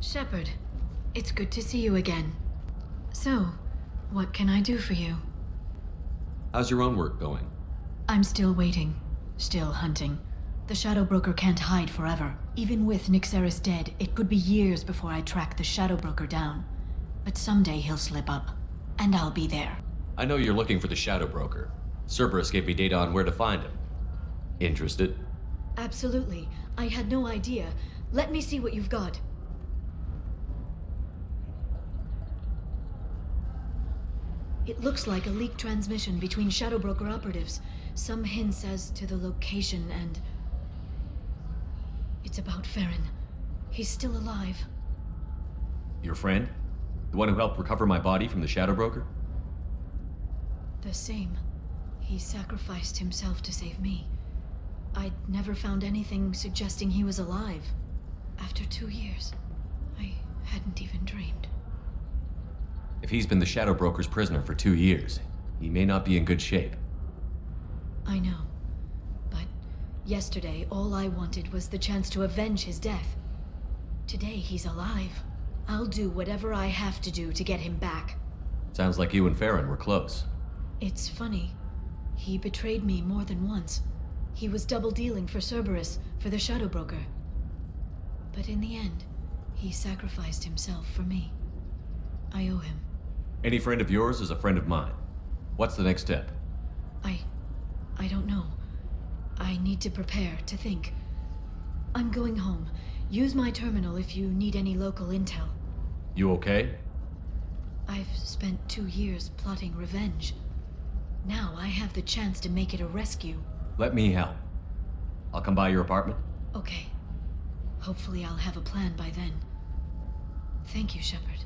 Shepard, it's good to see you again. So, what can I do for you? How's your own work going? I'm still waiting. Still hunting. The Shadow Broker can't hide forever. Even with Nyxeris dead, it could be years before I track the Shadow Broker down. But someday he'll slip up, and I'll be there. I know you're looking for the Shadow Broker. Cerberus gave me data on where to find him. Interested? Absolutely. I had no idea. Let me see what you've got. It looks like a leaked transmission between Shadow Broker operatives. Some hints as to the location and... It's about Farron. He's still alive. Your friend? The one who helped recover my body from the Shadow Broker? The same. He sacrificed himself to save me. I'd never found anything suggesting he was alive. After 2 years, I hadn't even dreamed. If he's been the Shadow Broker's prisoner for 2 years, he may not be in good shape. I know. But yesterday, all I wanted was the chance to avenge his death. Today, he's alive. I'll do whatever I have to do to get him back. Sounds like you and Farron were close. It's funny. He betrayed me more than once. He was double-dealing for Cerberus, for the Shadow Broker. But in the end, he sacrificed himself for me. I owe him. Any friend of yours is a friend of mine. What's the next step? I don't know. I need to prepare, to think. I'm going home. Use my terminal if you need any local intel. You okay? I've spent 2 years plotting revenge. Now I have the chance to make it a rescue. Let me help. I'll come by your apartment. Okay. Hopefully I'll have a plan by then. Thank you, Shepard.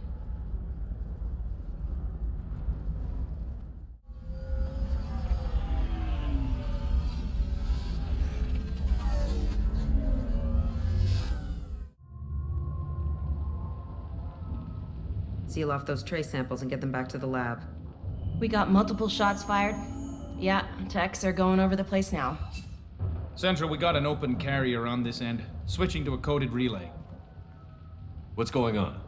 Seal off those trace samples and get them back to the lab. We got multiple shots fired. Yeah, techs are going over the place now. Central, we got an open carrier on this end. Switching to a coded relay. What's going on?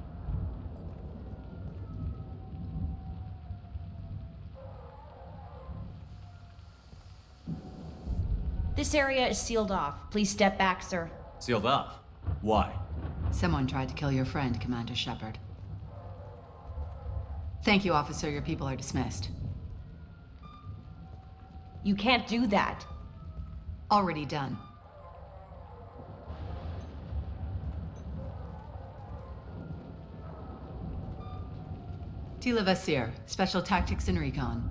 This area is sealed off. Please step back, sir. Sealed off? Why? Someone tried to kill your friend, Commander Shepard. Thank you, officer. Your people are dismissed. You can't do that. Already done. Tila Vasir, Special Tactics and Recon.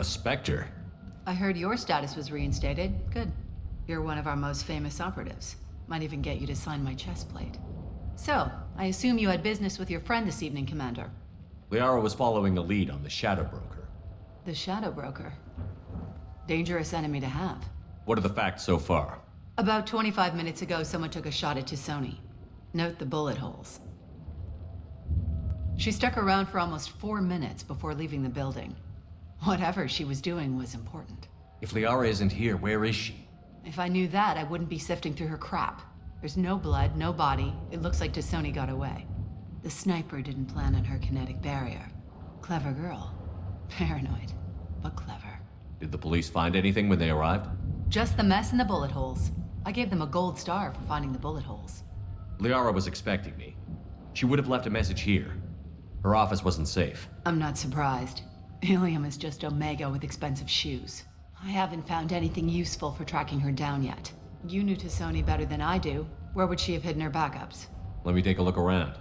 A Spectre? I heard your status was reinstated. Good. You're one of our most famous operatives. Might even get you to sign my chest plate. So, I assume you had business with your friend this evening, Commander. Liara was following a lead on the Shadow Broker. The Shadow Broker. Dangerous enemy to have. What are the facts so far? About 25 minutes ago, someone took a shot at Tisoni. Note the bullet holes. She stuck around for almost 4 minutes before leaving the building. Whatever she was doing was important. If Liara isn't here, where is she? If I knew that, I wouldn't be sifting through her crap. There's no blood, no body. It looks like Tisoni got away. The sniper didn't plan on her kinetic barrier. Clever girl. Paranoid, but clever. Did the police find anything when they arrived? Just the mess and the bullet holes. I gave them a gold star for finding the bullet holes. Liara was expecting me. She would have left a message here. Her office wasn't safe. I'm not surprised. Ilium is just Omega with expensive shoes. I haven't found anything useful for tracking her down yet. You knew Tisoni better than I do. Where would she have hidden her backups? Let me take a look around.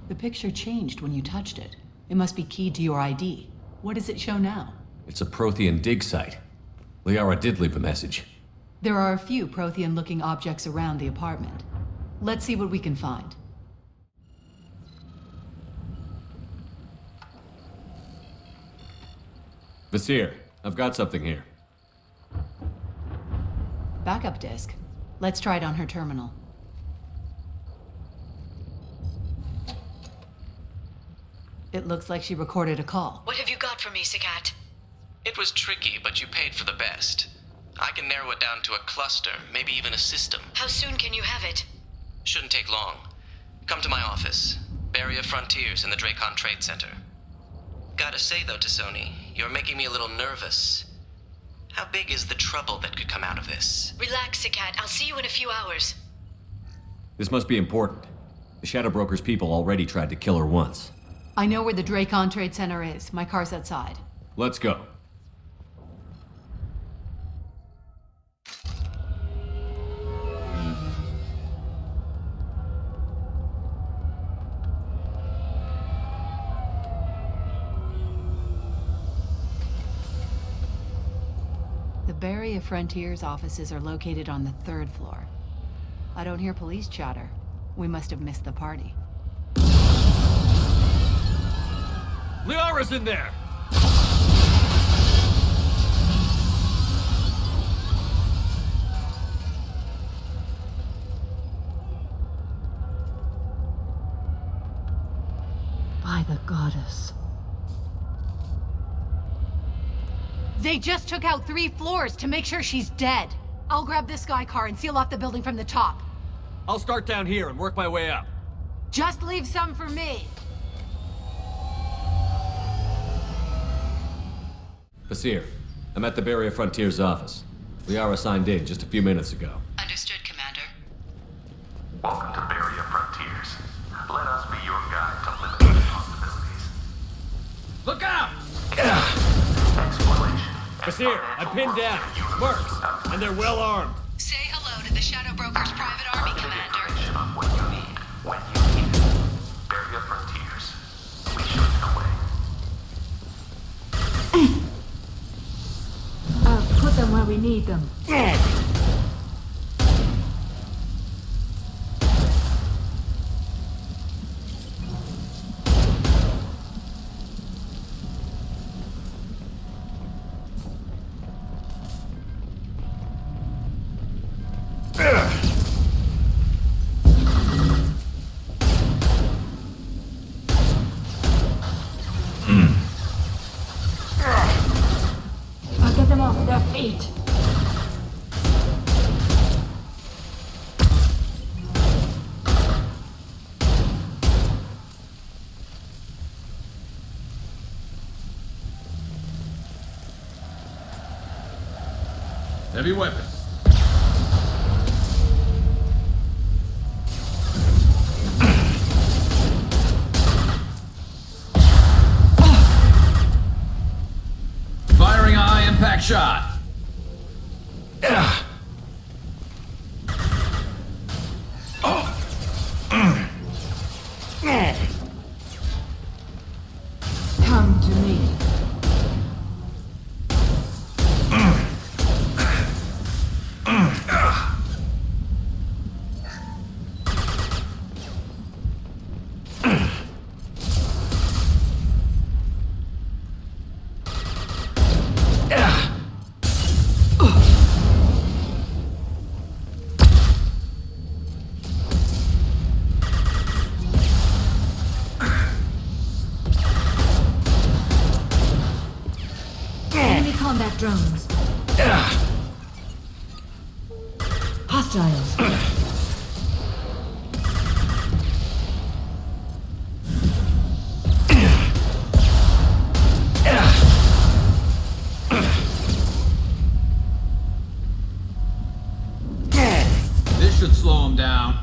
The picture changed when you touched it. It must be keyed to your ID. What does it show now? It's a Prothean dig site. Liara did leave a message. There are a few Prothean-looking objects around the apartment. Let's see what we can find. Vasir, I've got something here. Backup disk. Let's try it on her terminal. It looks like she recorded a call. What have you got for me, Sakat? It was tricky, but you paid for the best. I can narrow it down to a cluster, maybe even a system. How soon can you have it? Shouldn't take long. Come to my office. Barrier Frontiers in the Dracon Trade Center. Gotta say though, Sony, you're making me a little nervous. How big is the trouble that could come out of this? Relax, Sakat. I'll see you in a few hours. This must be important. The Shadow Broker's people already tried to kill her once. I know where the Dracon Trade Center is. My car's outside. Let's go. The Barrier Frontiers offices are located on the 3rd floor. I don't hear police chatter. We must have missed the party. Liara's in there! By the goddess. They just took out 3 floors to make sure she's dead. I'll grab this Sky car and seal off the building from the top. I'll start down here and work my way up. Just leave some for me. Basir, I'm at the Barrier Frontiers office. Liara signed in just a few minutes ago. Understood, Commander. Welcome to Barrier Frontiers. Let us be your guide to limited possibilities. Look out! Exploration. Basir, I'm pinned down. Mercs, and they're well armed. Say hello to the Shadow Broker's private army, Commander. Information on what you need, when you need it. Barrier Frontiers. We show you the way. Put them where we need them. I'll get them off their feet. Heavy weapons. Firing a high-impact shot. Come to me. Enemy combat drones. Hostiles. This should slow him down.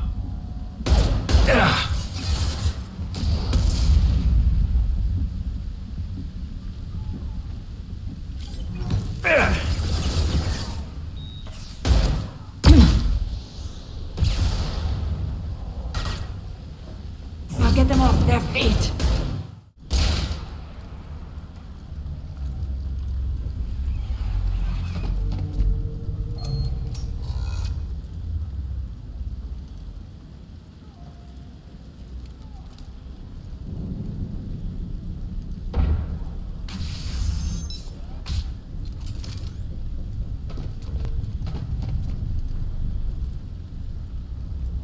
I'll get them off their feet.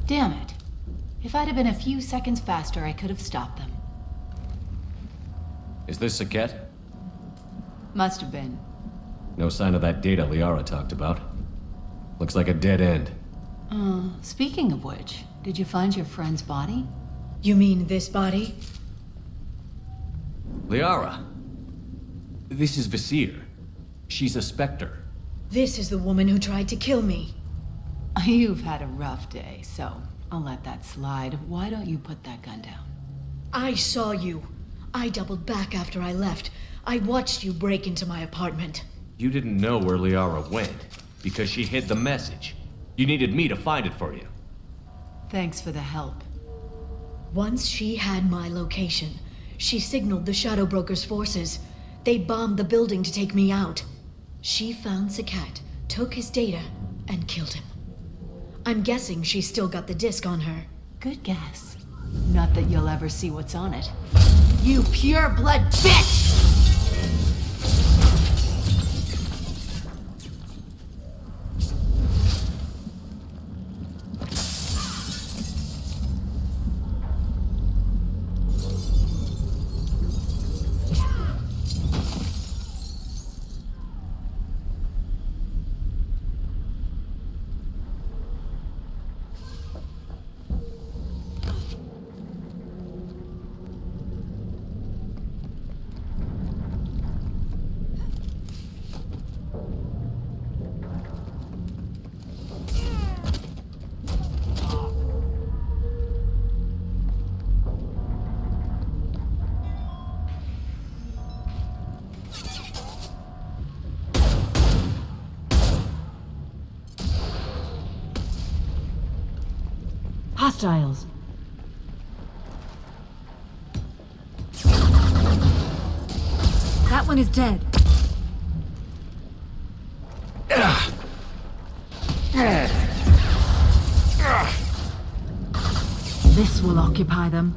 Damn it. If I'd have been a few seconds faster, I could have stopped them. Is this Saket? Must have been. No sign of that data Liara talked about. Looks like a dead end. Speaking of which, did you find your friend's body? You mean this body? Liara! This is Visir. She's a Spectre. This is the woman who tried to kill me. You've had a rough day, so I'll let that slide. Why don't you put that gun down? I saw you. I doubled back after I left. I watched you break into my apartment. You didn't know where Liara went, because she hid the message. You needed me to find it for you. Thanks for the help. Once she had my location, she signaled the Shadow Broker's forces. They bombed the building to take me out. She found Saket, took his data, and killed him. I'm guessing she's still got the disc on her. Good guess. Not that you'll ever see what's on it. You pure blood bitch! Hostiles. That one is dead. This will occupy them.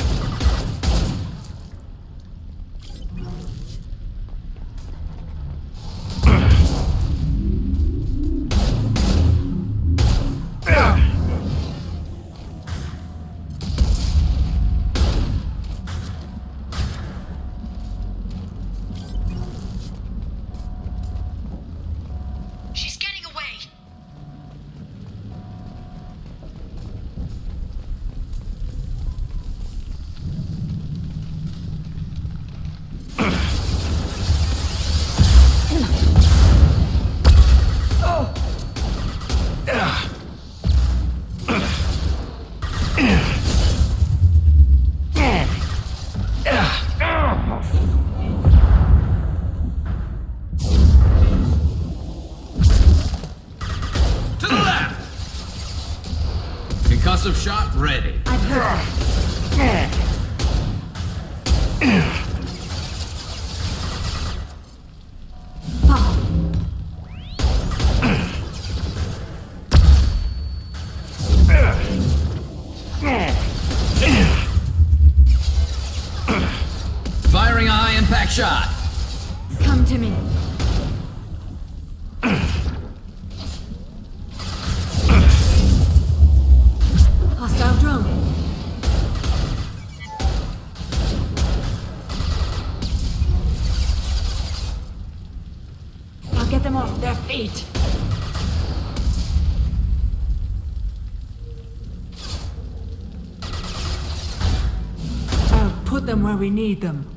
She's getting away! To the left! Concussive shot ready. I've heard that. Firing a high impact shot. Come to me. Hostile drone. I'll get them off their feet. I'll put them where we need them.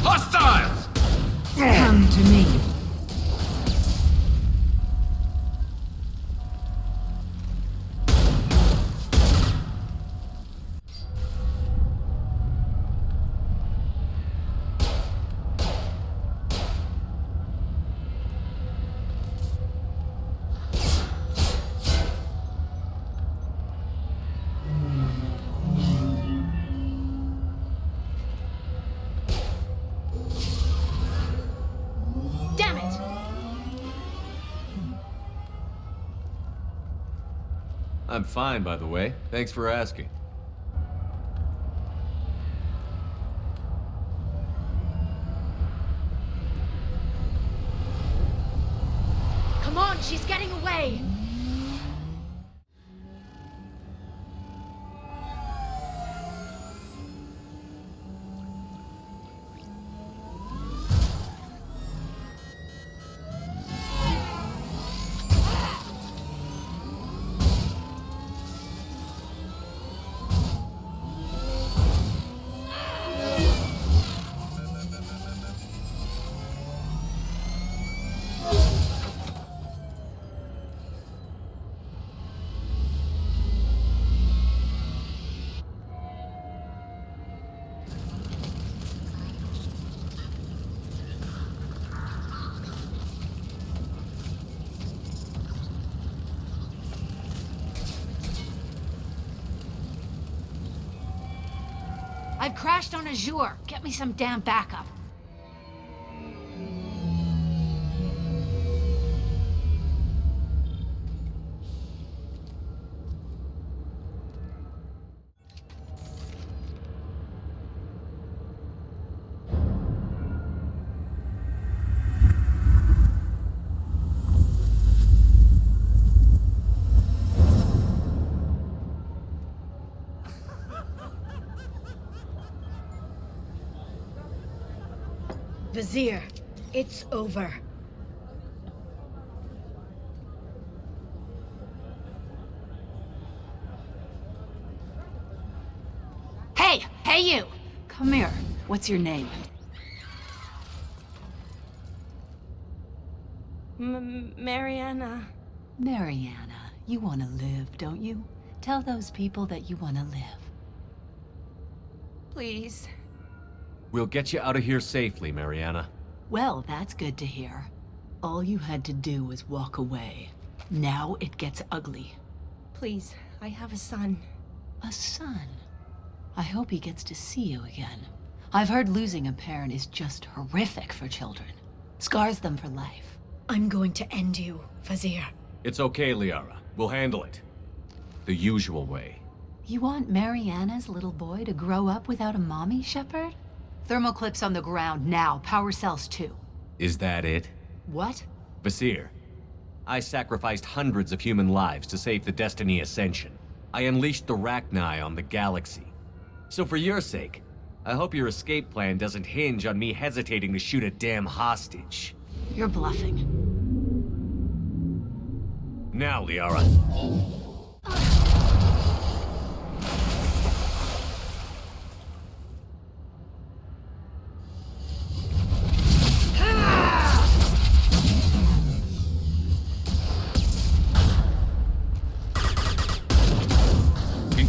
Hostiles! Come to me. Damn it! I'm fine, by the way. Thanks for asking. She's getting away! I've crashed on Azure. Get me some damn backup. Vizier, it's over. Hey you! Come here. What's your name? Mariana. Mariana. You want to live, don't you? Tell those people that you want to live. Please. We'll get you out of here safely, Mariana. Well, that's good to hear. All you had to do was walk away. Now it gets ugly. Please, I have a son. A son? I hope he gets to see you again. I've heard losing a parent is just horrific for children. Scars them for life. I'm going to end you, Vizier. It's okay, Liara. We'll handle it. The usual way. You want Mariana's little boy to grow up without a mommy, Shepard? Thermal clips on the ground now. Power cells too. Is that it? What? Vasir, I sacrificed hundreds of human lives to save the Destiny Ascension. I unleashed the Rachni on the galaxy. So for your sake, I hope your escape plan doesn't hinge on me hesitating to shoot a damn hostage. You're bluffing. Now, Liara.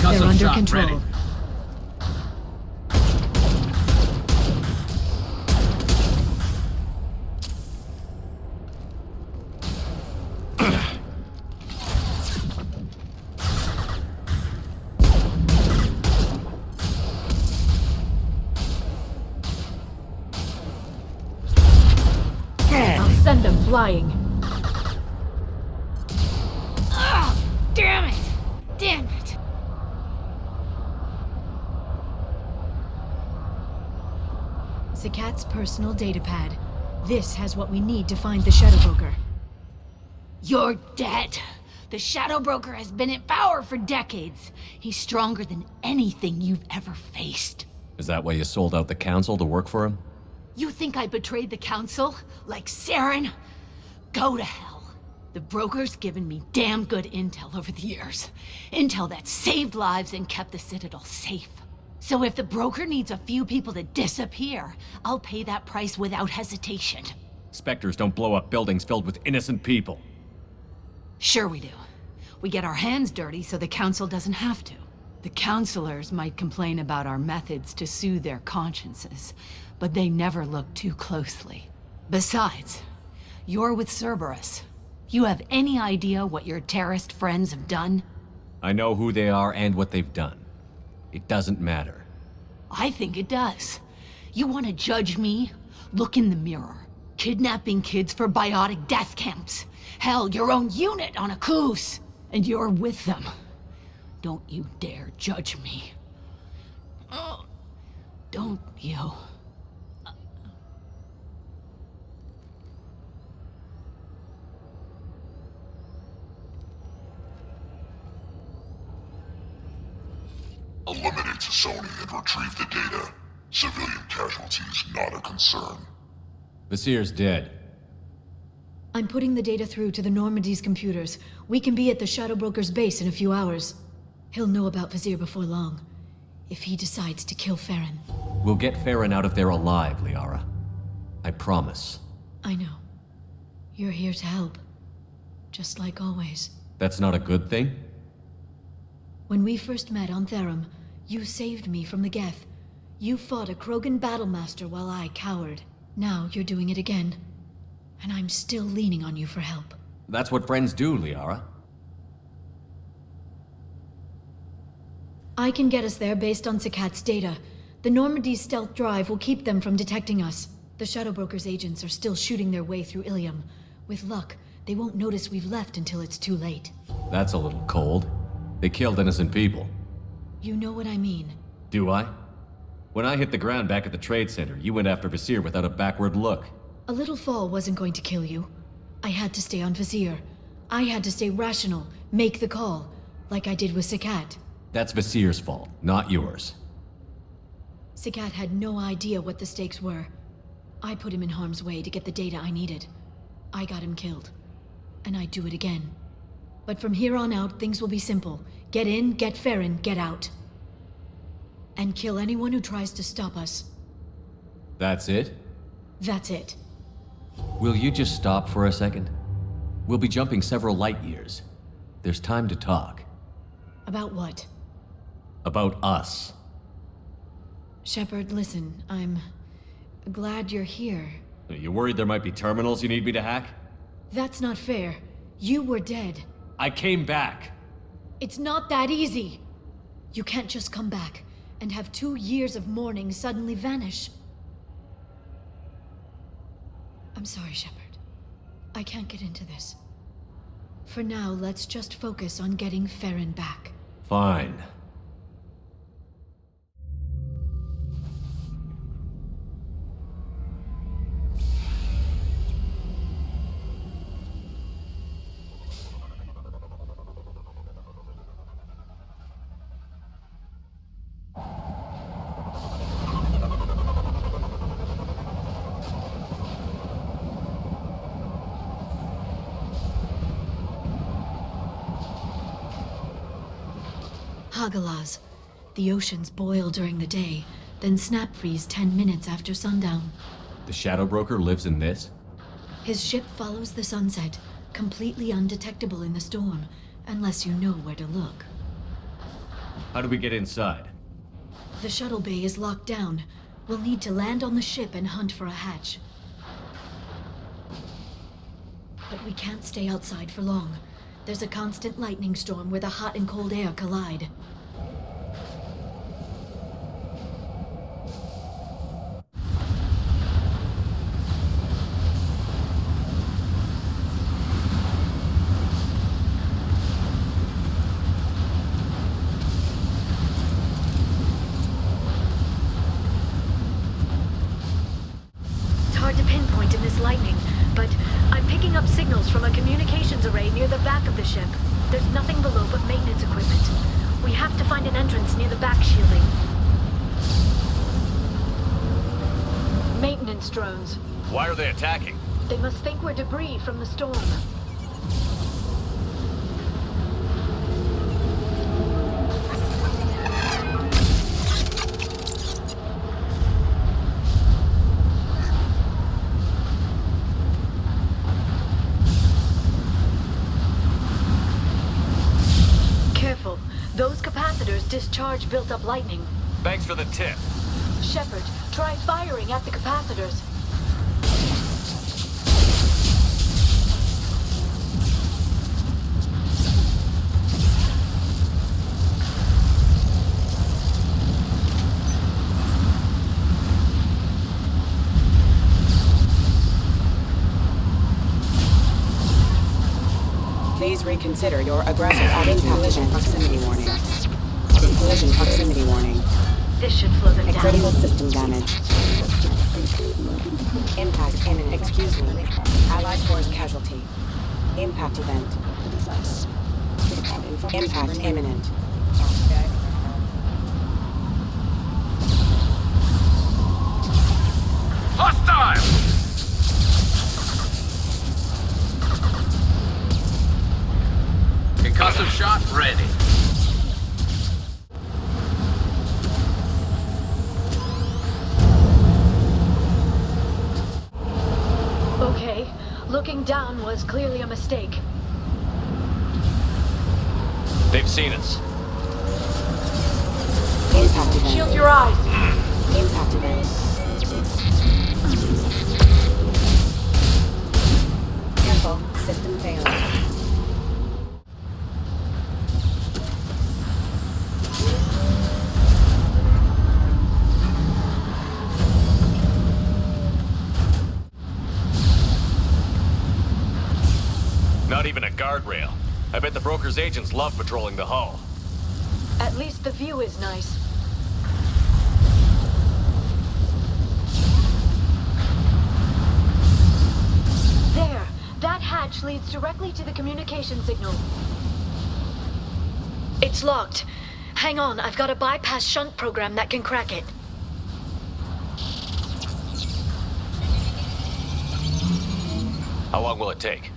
They're under control. Ready. I'll send them flying. Damn it! Damn it! Zakat's personal datapad. This has what we need to find the Shadow Broker. You're dead. The Shadow Broker has been in power for decades. He's stronger than anything you've ever faced. Is that why you sold out the Council to work for him? You think I betrayed the Council? Like Saren? Go to hell. The Broker's given me damn good intel over the years. Intel that saved lives and kept the Citadel safe. So if the Broker needs a few people to disappear, I'll pay that price without hesitation. Spectres don't blow up buildings filled with innocent people. Sure we do. We get our hands dirty so the Council doesn't have to. The Councilors might complain about our methods to soothe their consciences, but they never look too closely. Besides, you're with Cerberus. You have any idea what your terrorist friends have done? I know who they are and what they've done. It doesn't matter. I think it does. You want to judge me? Look in the mirror. Kidnapping kids for biotic death camps. Hell, your own unit on a Koos. And you're with them. Don't you dare judge me. Oh, don't you? Eliminate Sony and retrieve the data. Civilian casualties not a concern. Vasir's dead. I'm putting the data through to the Normandy's computers. We can be at the Shadow Broker's base in a few hours. He'll know about Vasir before long, if he decides to kill Farron. We'll get Farron out of there alive, Liara. I promise. I know. You're here to help. Just like always. That's not a good thing? When we first met on Therum, you saved me from the Geth. You fought a Krogan battlemaster while I cowered. Now you're doing it again. And I'm still leaning on you for help. That's what friends do, Liara. I can get us there based on Sakat's data. The Normandy's stealth drive will keep them from detecting us. The Shadow Broker's agents are still shooting their way through Ilium. With luck, they won't notice we've left until it's too late. That's a little cold. They killed innocent people. You know what I mean. Do I? When I hit the ground back at the trade center, you went after Vasir without a backward look. A little fall wasn't going to kill you. I had to stay on Vasir. I had to stay rational, make the call, like I did with Sakat. That's Vasir's fault, not yours. Sakat had no idea what the stakes were. I put him in harm's way to get the data I needed. I got him killed. And I'd do it again. But from here on out, things will be simple. Get in, get Farron, get out. And kill anyone who tries to stop us. That's it? That's it. Will you just stop for a second? We'll be jumping several light years. There's time to talk. About what? About us. Shepard, listen, I'm glad you're here. Are you worried there might be terminals you need me to hack? That's not fair. You were dead. I came back. It's not that easy. You can't just come back and have 2 years of mourning suddenly vanish. I'm sorry, Shepard. I can't get into this. For now, let's just focus on getting Farron back. Fine. Hagalaz. The oceans boil during the day, then snap freeze 10 minutes after sundown. The Shadow Broker lives in this? His ship follows the sunset, completely undetectable in the storm, unless you know where to look. How do we get inside? The shuttle bay is locked down. We'll need to land on the ship and hunt for a hatch. But we can't stay outside for long. There's a constant lightning storm where the hot and cold air collide. It's hard to pinpoint in this lightning, but I'm picking up signals from a communications array near the back of the ship. There's nothing below but maintenance equipment. We have to find an entrance near the back shielding. Maintenance drones. Why are they attacking? They must think we're debris from the storm. Careful. Those capacitors discharge built-up lightning. Thanks for the tip. Shepard, try firing at the capacitors. Please reconsider your aggressive collision proximity warning. Collision proximity warning. This should slow them A down. critical system damage. Impact imminent. Excuse me. Allied force casualty. Impact event. Impact imminent. Hostile! Concussive shot ready. Okay, looking down was clearly a mistake. They've seen us. Impact event. Shield your eyes. Impact event. Careful. System failed. Not even a guardrail. I bet the broker's agents love patrolling the hull. At least the view is nice. There! That hatch leads directly to the communication signal. It's locked. Hang on, I've got a bypass shunt program that can crack it. How long will it take?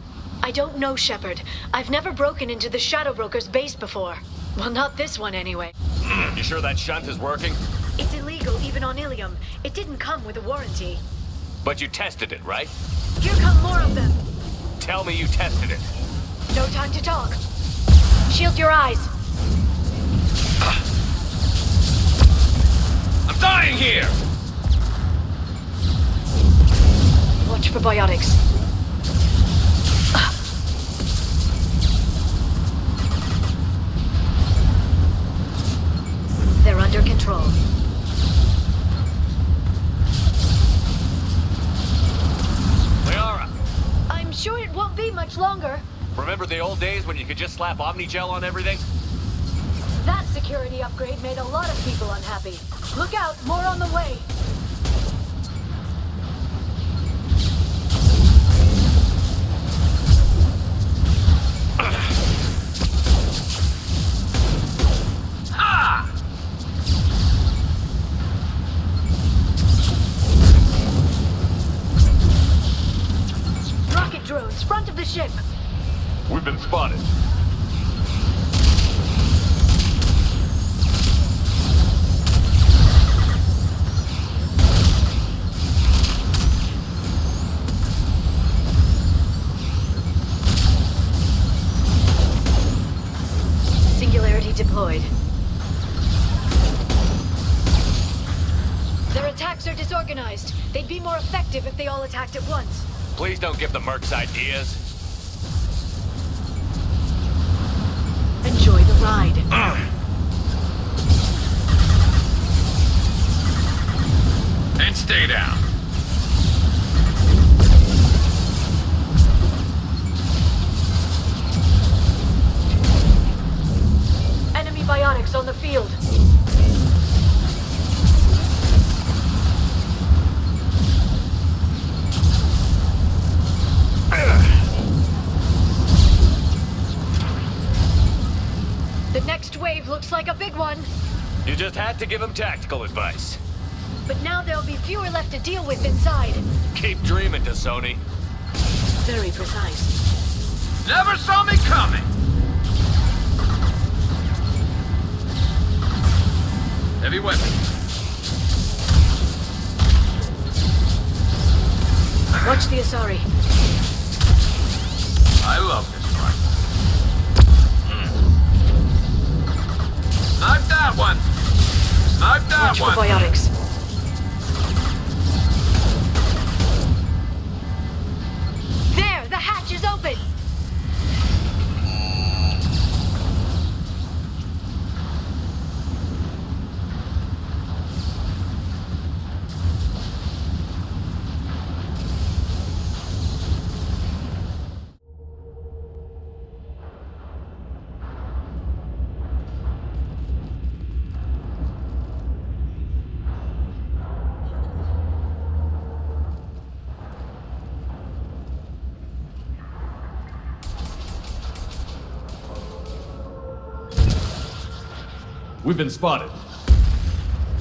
I don't know, Shepard. I've never broken into the Shadow Broker's base before. Well, not this one anyway. You sure that shunt is working? It's illegal even on Ilium. It didn't come with a warranty. But you tested it, right? Here come more of them. Tell me you tested it. No time to talk. Shield your eyes. I'm dying here! Watch for biotics. They're under control. Liara, I'm sure it won't be much longer. remember the old days when you could just slap Omnigel on everything? That security upgrade made a lot of people unhappy. Look out, more on the way. Rocket drones, front of the ship. We've been spotted. Singularity deployed. Their attacks are disorganized. They'd be more effective if they all attacked at once. Please don't give the mercs ideas. Enjoy the ride. And stay down. Enemy biotics on the field. The next wave looks like a big one. You just had to give him tactical advice. But now there'll be fewer left to deal with inside. Keep dreaming, Sony. Very precise. Never saw me coming! Heavy weapon. Watch the Asari. I love this fight. Snipe that one! Snipe that Watch one! for biotics. There! The hatch is open! We've been spotted.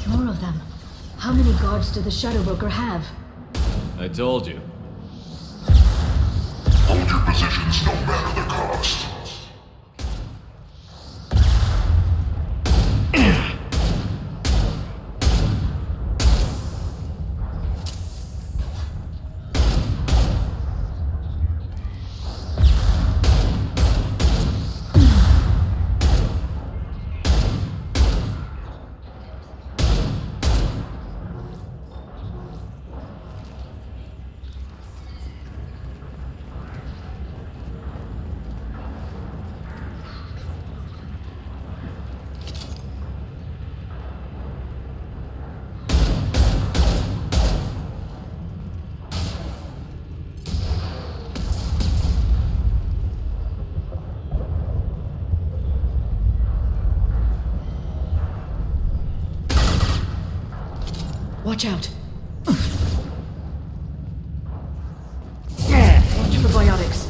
More of them. How many guards do the Shadow Broker have? I told you. Hold your positions no matter the cost. Watch out. Watch for biotics.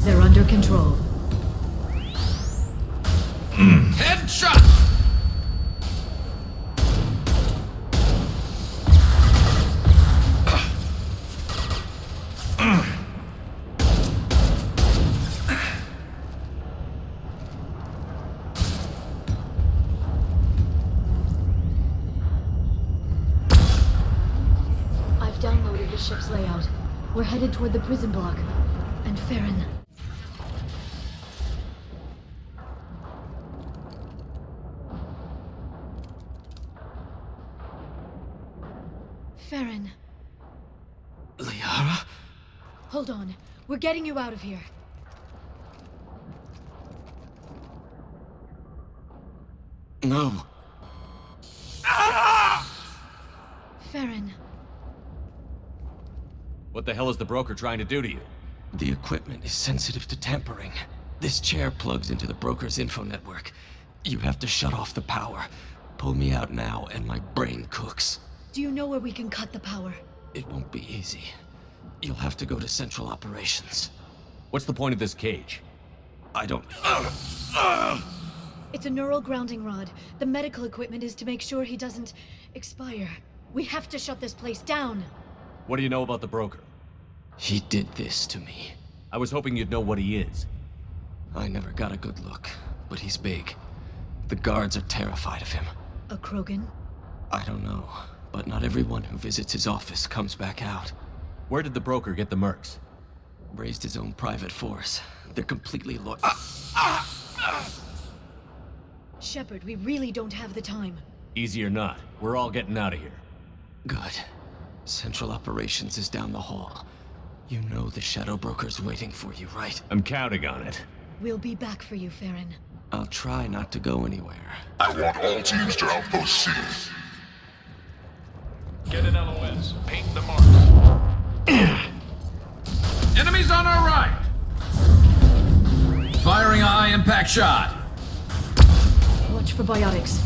They're under control. Headshot! I've downloaded the ship's layout. We're headed toward the prison block. And Farron. Farron. Liara? Hold on. We're getting you out of here. No. Farron. What the hell is the broker trying to do to you? The equipment is sensitive to tampering. This chair plugs into the broker's info network. You have to shut off the power. Pull me out now and my brain cooks. Do you know where we can cut the power? It won't be easy. You'll have to go to Central Operations. What's the point of this cage? I don't... It's a neural grounding rod. The medical equipment is to make sure he doesn't expire. We have to shut this place down. What do you know about the broker? He did this to me. I was hoping you'd know what he is. I never got a good look, but he's big. The guards are terrified of him. A Krogan? I don't know, but not everyone who visits his office comes back out. Where did the broker get the mercs? Raised his own private force. They're completely loyal. Shepard, we really don't have the time. Easy or not, we're all getting out of here. Good. Central Operations is down the hall. You know the Shadow Broker's waiting for you, right? I'm counting on it. We'll be back for you, Farron. I'll try not to go anywhere. I want all teams to Outpost C. Get an LOS. Paint the marks. Enemies on our right! Firing a high-impact shot. Watch for biotics.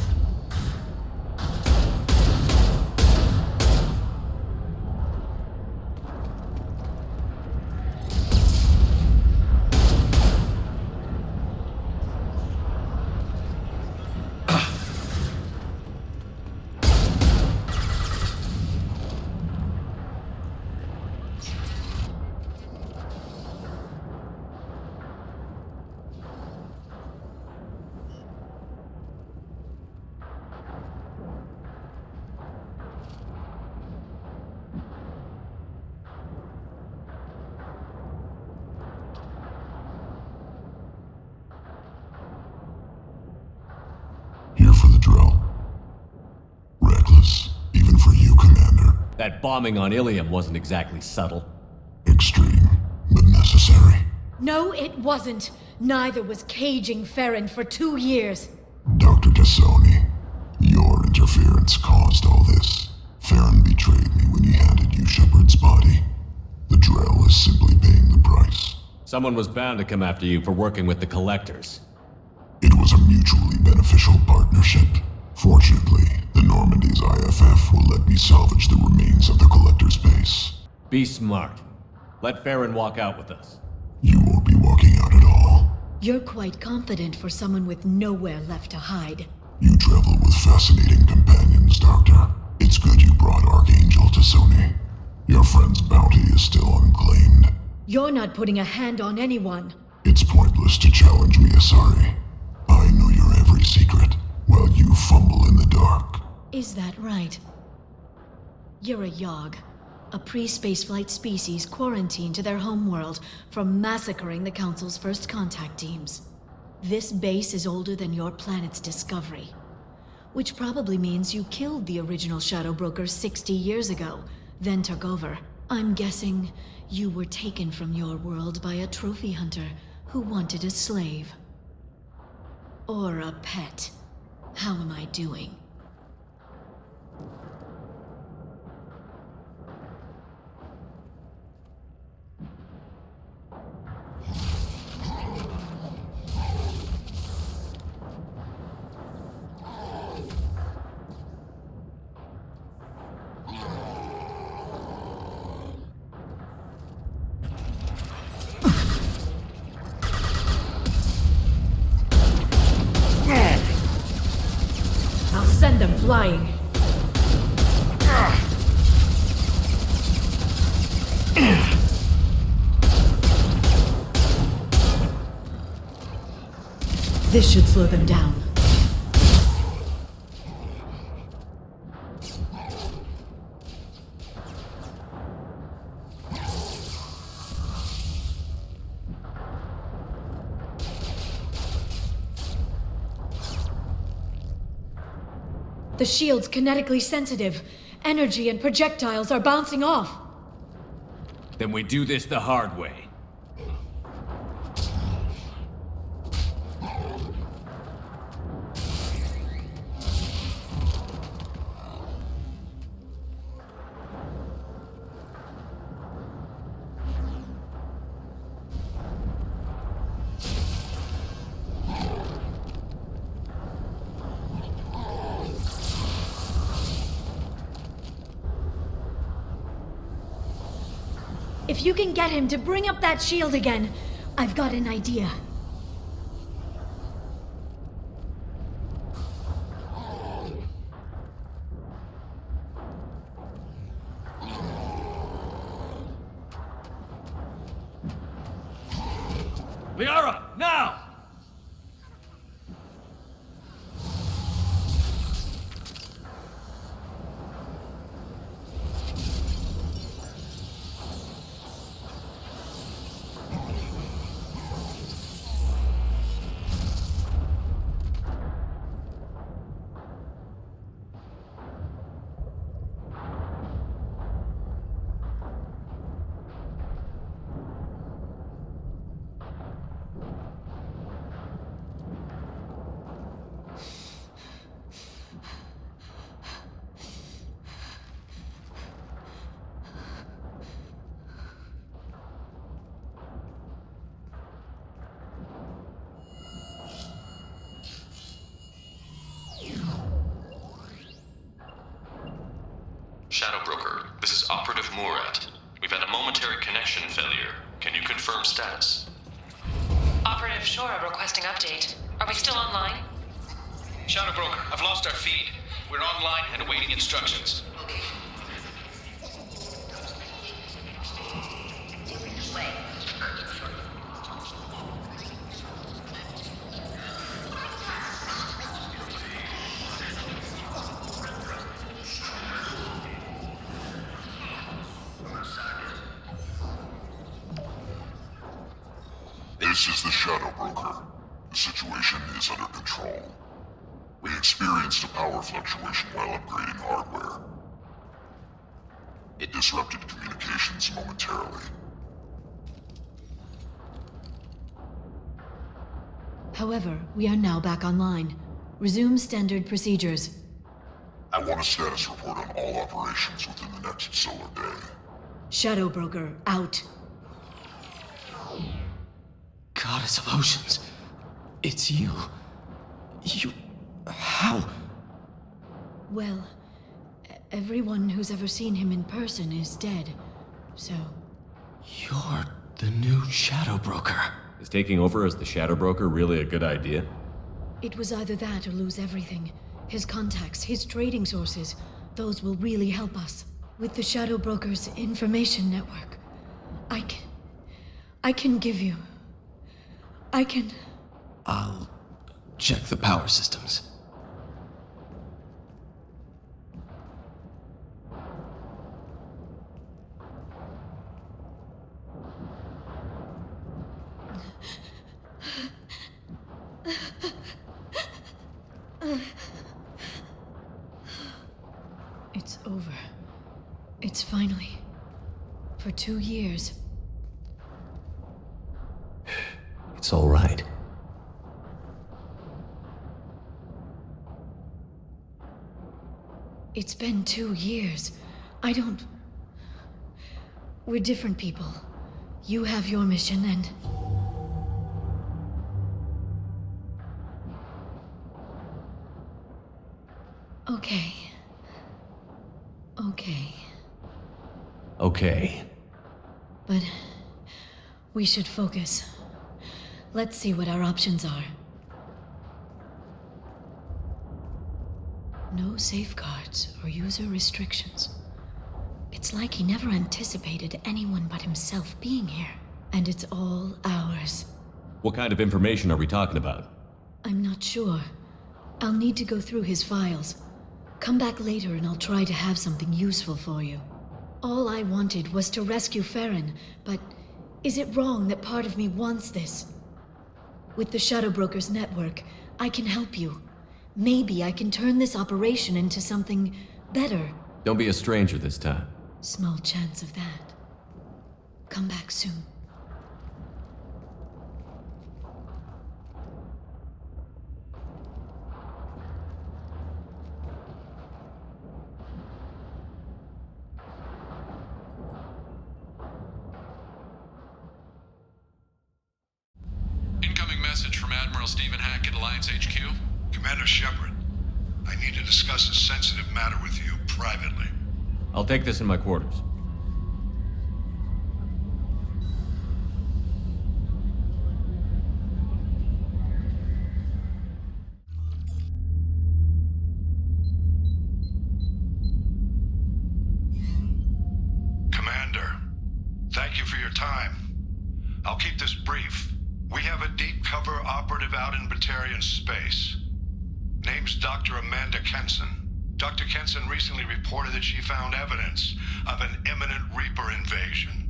Here for the drill. Reckless, even for you, Commander. That bombing on Ilium wasn't exactly subtle. Extreme, but necessary. No, it wasn't. Neither was caging Farron for 2 years. Dr. Tassoni, your interference caused all this. Farron betrayed me when he handed you Shepard's body. The drill is simply paying the price. Someone was bound to come after you for working with the Collectors. It was a mutually beneficial partnership. Fortunately, the Normandy's IFF will let me salvage the remains of the Collector's base. Be smart. Let Farron walk out with us. You won't be walking out at all. You're quite confident for someone with nowhere left to hide. You travel with fascinating companions, Doctor. It's good you brought Archangel to Sony. Your friend's bounty is still unclaimed. You're not putting a hand on anyone. It's pointless to challenge me, Asari. I know your every secret, while you fumble in the dark. Is that right? You're a Yogg, a pre-spaceflight species quarantined to their homeworld from massacring the Council's first contact teams. This base is older than your planet's discovery, which probably means you killed the original Shadow Broker 60 years ago, then took over. I'm guessing you were taken from your world by a trophy hunter who wanted a slave. Or a pet. How am I doing? I'll send them flying. This should slow them down. The shield's kinetically sensitive. Energy and projectiles are bouncing off. Then we do this the hard way. If you can get him to bring up that shield again, I've got an idea. Liara, now! Shadow Broker, this is Operative Murat. We've had a momentary connection failure. Can you confirm status? Operative Shora requesting update. Are we still online? Shadow Broker, I've lost our feed. We're online and awaiting instructions. This is the Shadow Broker. The situation is under control. We experienced a power fluctuation while upgrading hardware. It disrupted communications momentarily. However, we are now back online. Resume standard procedures. I want a status report on all operations within the next solar day. Shadow Broker, out. Goddess of Oceans. It's you. You... How? Well, everyone who's ever seen him in person is dead, so... You're the new Shadow Broker. Is taking over as the Shadow Broker really a good idea? It was either that or lose everything. His contacts, his trading sources, those will really help us. With the Shadow Broker's information network, I can give you... I'll check the power systems. It's over. It's finally. For 2 years. It's all right. It's been 2 years. I don't... We're different people. You have your mission and... Okay. Okay. Okay. But... we should focus. Let's see what our options are. No safeguards or user restrictions. It's like he never anticipated anyone but himself being here. And it's all ours. What kind of information are we talking about? I'm not sure. I'll need to go through his files. Come back later and I'll try to have something useful for you. All I wanted was to rescue Farron, but is it wrong that part of me wants this? With the Shadow Broker's network, I can help you. Maybe I can turn this operation into something better. Don't be a stranger this time. Small chance of that. Come back soon. Incoming message from Admiral Stephen Hackett, Alliance HQ. Commander Shepard, I need to discuss a sensitive matter with you privately. I'll take this in my quarters. Commander, thank you for your time. I'll keep this brief. We have a deep cover operative out in Batarian space. Name's Dr. Amanda Kenson. Dr. Kenson recently reported that she found evidence of an imminent Reaper invasion.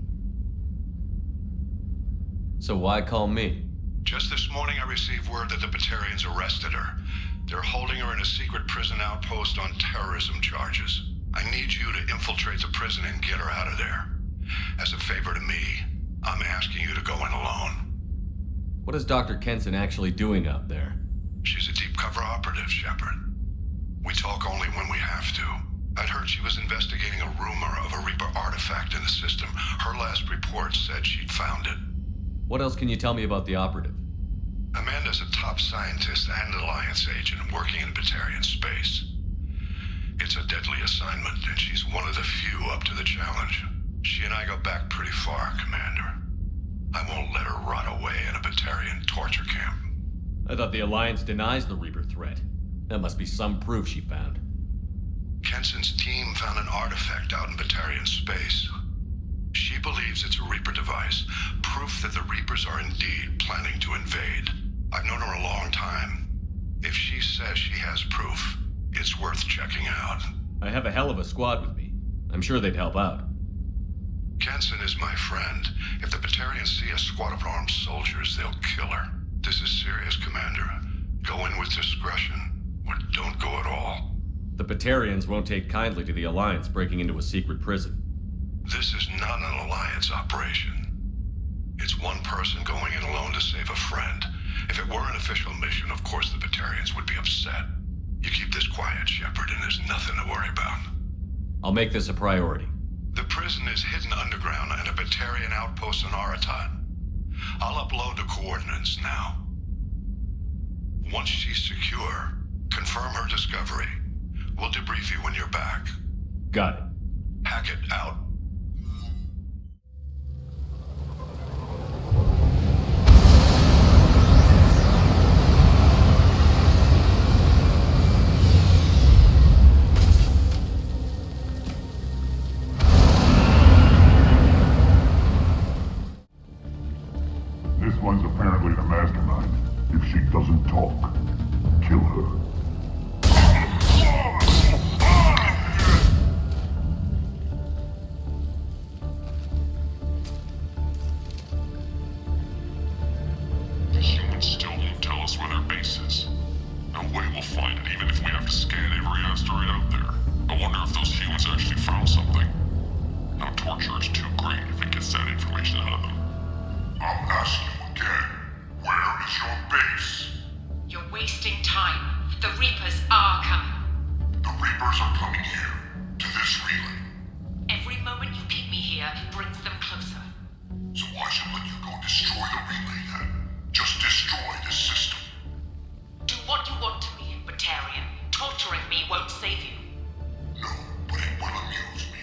So why call me? Just this morning I received word that the Batarians arrested her. They're holding her in a secret prison outpost on terrorism charges. I need you to infiltrate the prison and get her out of there. As a favor to me, I'm asking you to go in alone. What is Dr. Kenson actually doing out there? She's a deep cover operative, Shepard. We talk only when we have to. I'd heard she was investigating a rumor of a Reaper artifact in the system. Her last report said she'd found it. What else can you tell me about the operative? Amanda's a top scientist and Alliance agent working in Batarian space. It's a deadly assignment, and she's one of the few up to the challenge. She and I go back pretty far, Commander. I won't let her rot away in a Batarian torture camp. I thought the Alliance denies the Reaper threat. That must be some proof she found. Kenson's team found an artifact out in Batarian space. She believes it's a Reaper device, proof that the Reapers are indeed planning to invade. I've known her a long time. If she says she has proof, it's worth checking out. I have a hell of a squad with me. I'm sure they'd help out. Kenson is my friend. If the Batarians see a squad of armed soldiers, they'll kill her. This is serious, Commander. Go in with discretion, or don't go at all. The Batarians won't take kindly to the Alliance breaking into a secret prison. This is not an Alliance operation. It's one person going in alone to save a friend. If it were an official mission, of course the Batarians would be upset. You keep this quiet, Shepard, and there's nothing to worry about. I'll make this a priority. The prison is hidden underground in a Batarian outpost in Aratat. I'll upload the coordinates now. Once she's secure, confirm her discovery. We'll debrief you when you're back. Got it. Hackett out. torture is too great if it gets that information out of them. I'll ask you again. Where is your base? You're wasting time. The Reapers are coming. The Reapers are coming here, to this relay. Every moment you keep me here brings them closer. So why should I let you go destroy the relay then? Just destroy this system. Do what you want to me, Batarian. Torturing me won't save you. No, but it will amuse me.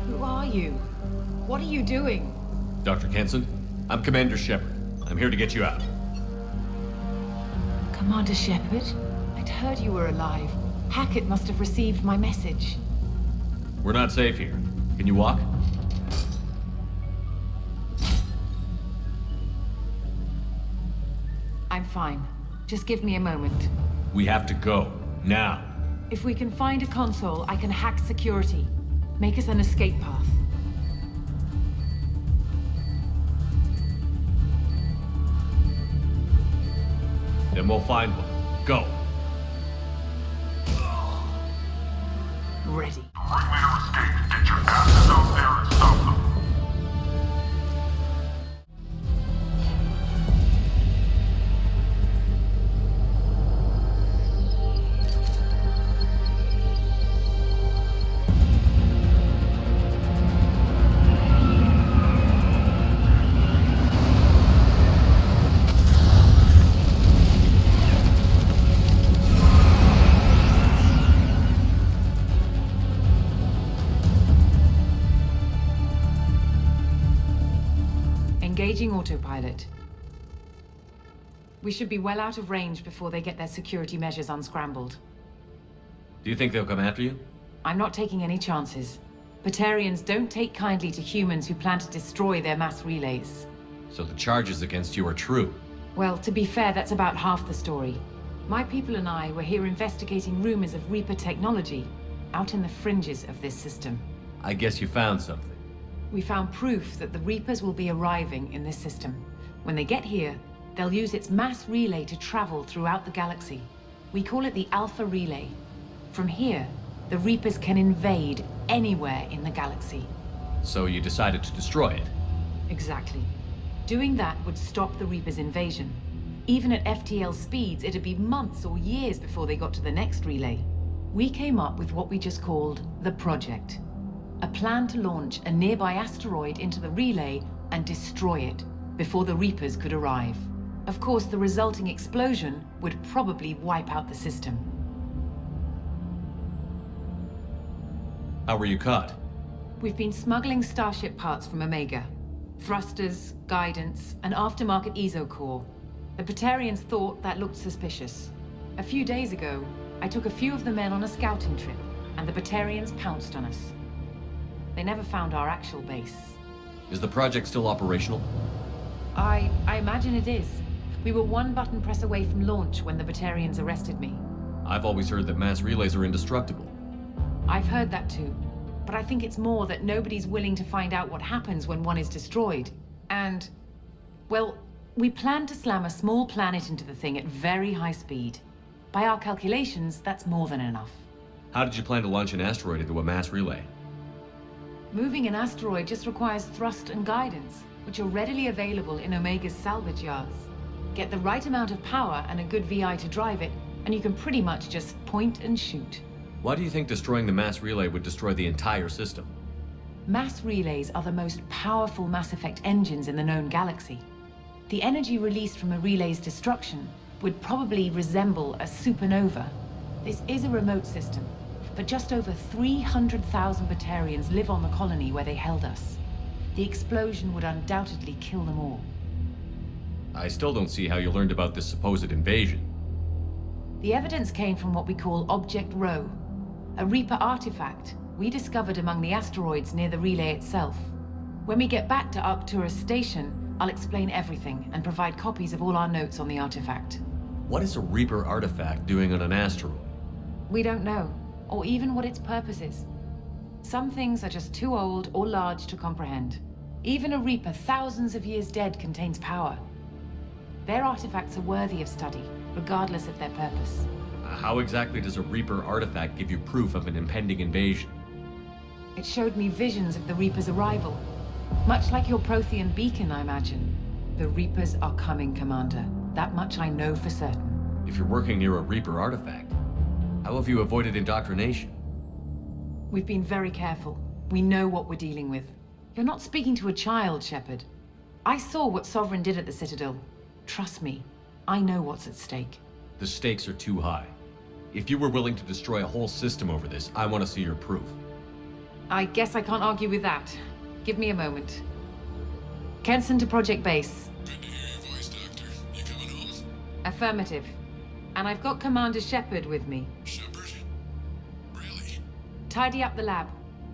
Who are you? What are you doing? Dr. Kenson, I'm Commander Shepard. I'm here to get you out. Commander Shepard? I'd heard you were alive. Hackett must have received my message. We're not safe here. Can you walk? I'm fine. Just give me a moment. We have to go. Now. If we can find a console, I can hack security. Make us an escape path. Then we'll find one. Go. Ready. Ringleader escaped. Get your asses out there and stop them. Engaging autopilot. We should be well out of range before they get their security measures unscrambled. Do you think they'll come after you? I'm not taking any chances. Batarians don't take kindly to humans who plan to destroy their mass relays. So the charges against you are true. Well, to be fair, that's about half the story. My people and I were here investigating rumors of Reaper technology out in the fringes of this system. I guess you found something. We found proof that the Reapers will be arriving in this system. When they get here, they'll use its mass relay to travel throughout the galaxy. We call it the Alpha Relay. From here, the Reapers can invade anywhere in the galaxy. So you decided to destroy it? Exactly. Doing that would stop the Reapers' invasion. Even at FTL speeds, it'd be months or years before they got to the next relay. We came up with what we just called the Project. A plan to launch a nearby asteroid into the relay and destroy it before the Reapers could arrive. Of course, the resulting explosion would probably wipe out the system. How were you caught? We've been smuggling Starship parts from Omega. Thrusters, guidance, and aftermarket ESO core. The Batarians thought that looked suspicious. A few days ago, I took a few of the men on a scouting trip, and the Batarians pounced on us. They never found our actual base. Is the project still operational? I imagine it is. We were one button press away from launch when the Batarians arrested me. I've always heard that mass relays are indestructible. I've heard that too. But I think it's more that nobody's willing to find out what happens when one is destroyed. And, well, we plan to slam a small planet into the thing at very high speed. By our calculations, that's more than enough. How did you plan to launch an asteroid into a mass relay? Moving an asteroid just requires thrust and guidance, which are readily available in Omega's salvage yards. Get the right amount of power and a good VI to drive it, and you can pretty much just point and shoot. Why do you think destroying the mass relay would destroy the entire system? Mass relays are the most powerful Mass Effect engines in the known galaxy. The energy released from a relay's destruction would probably resemble a supernova. This is a remote system, but just over 300,000 Batarians live on the colony where they held us. The explosion would undoubtedly kill them all. I still don't see how you learned about this supposed invasion. The evidence came from what we call Object Rho, a Reaper artifact we discovered among the asteroids near the relay itself. When we get back to Arcturus Station, I'll explain everything and provide copies of all our notes on the artifact. What is a Reaper artifact doing on an asteroid? We don't know, or even what its purpose is. Some things are just too old or large to comprehend. Even a Reaper thousands of years dead contains power. Their artifacts are worthy of study, regardless of their purpose. How exactly does a Reaper artifact give you proof of an impending invasion? It showed me visions of the Reaper's arrival. Much like your Prothean beacon, I imagine. The Reapers are coming, Commander. That much I know for certain. If you're working near a Reaper artifact, how have you avoided indoctrination? We've been very careful. We know what we're dealing with. You're not speaking to a child, Shepard. I saw what Sovereign did at the Citadel. Trust me, I know what's at stake. The stakes are too high. If you were willing to destroy a whole system over this, I want to see your proof. I guess I can't argue with that. Give me a moment. Kenson to Project Base. Good to hear your voice, Doctor. You coming home? Affirmative. And I've got Commander Shepard with me. Shepard? Really? Tidy up the lab.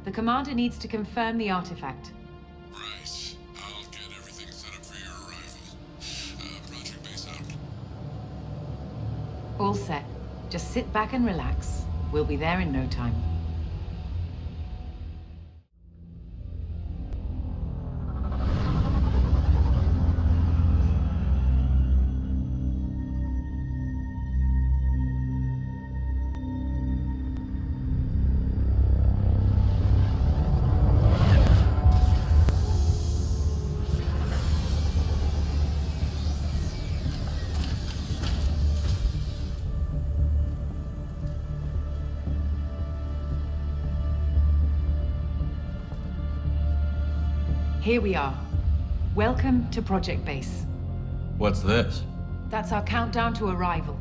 The Commander needs to confirm the artifact. Right. I'll get everything set up for your arrival. Project Base out. All set. Just sit back and relax. We'll be there in no time. Here we are. Welcome to Project Base. What's this? That's our countdown to arrival.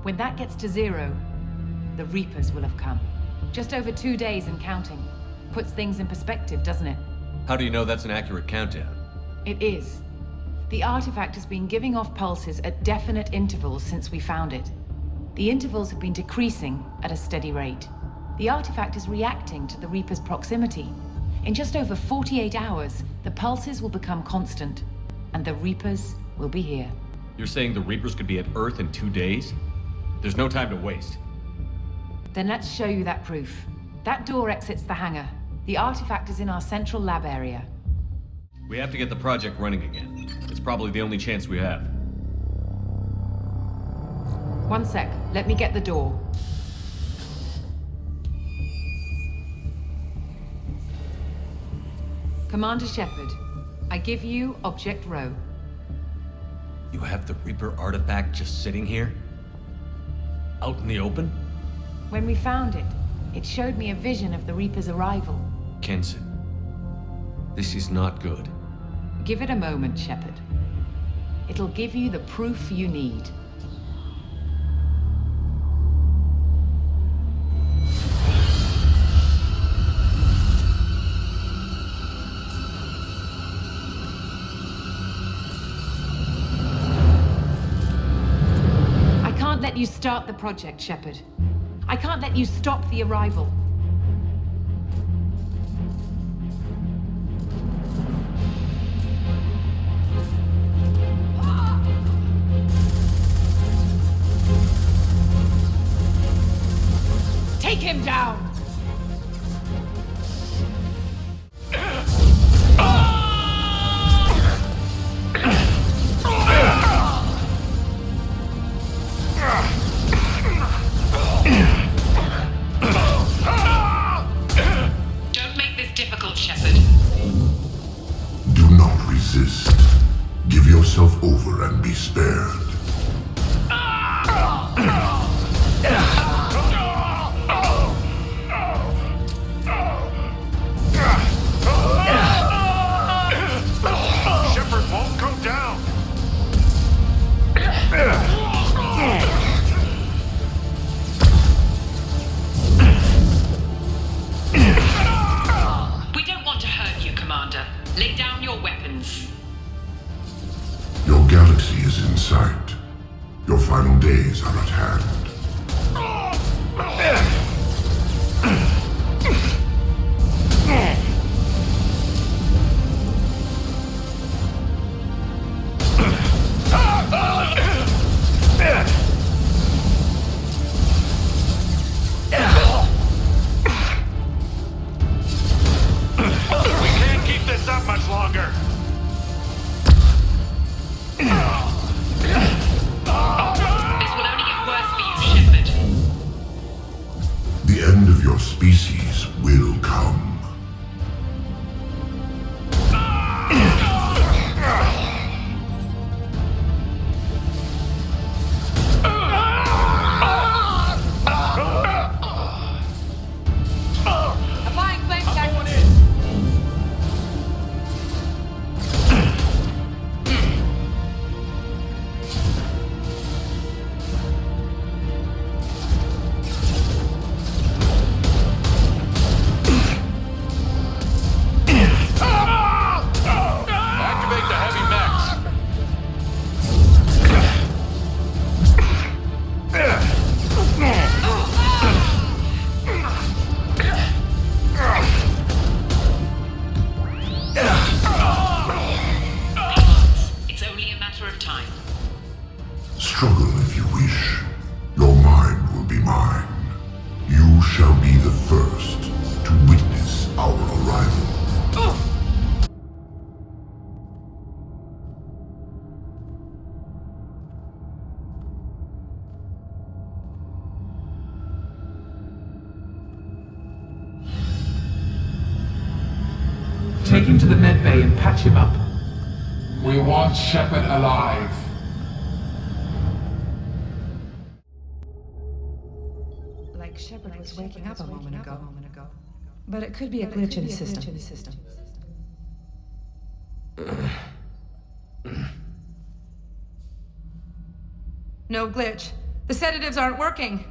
When that gets to 0, the Reapers will have come. Just over 2 days and counting. Puts things in perspective, doesn't it? How do you know that's an accurate countdown? It is. The artifact has been giving off pulses at definite intervals since we found it. The intervals have been decreasing at a steady rate. The artifact is reacting to the Reaper's proximity. In just over 48 hours, the pulses will become constant, and the Reapers will be here. You're saying the Reapers could be at Earth in 2 days? There's no time to waste. Then let's show you that proof. That door exits the hangar. The artifact is in our central lab area. We have to get the project running again. It's probably the only chance we have. One sec. Let me get the door. Commander Shepard, I give you Object Row. You have the Reaper artifact just sitting here? Out in the open? When we found it, it showed me a vision of the Reaper's arrival. Kenson, this is not good. Give it a moment, Shepard. It'll give you the proof you need. I can't let you start the project, Shepard. I can't let you stop the arrival. Take him down! Don't make this difficult, Shepard. Do not resist. Give yourself over and be spared. Shepard won't go down! We don't want to hurt you, Commander. Lay down your weapons. Your galaxy is in sight. Your final days are at hand. We can't keep this up much longer! Struggle if you wish. Your mind will be mine. You shall be the first to witness our arrival. Take him to the med bay and patch him up. We want Shepard alive. Like Shepard was waking up a moment ago. But it could be a glitch in the system. No glitch. The sedatives aren't working.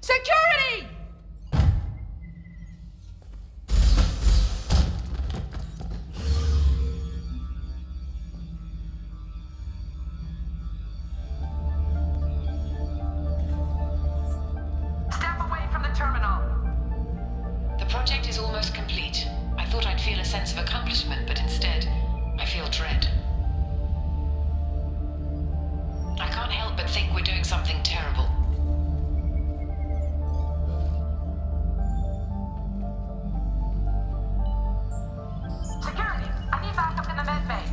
Security! Step away from the terminal. The project is almost complete. I thought I'd feel a sense of accomplishment, but instead, I feel dread. I can't help but think we're doing something terrible. Security! I need backup in the med bay.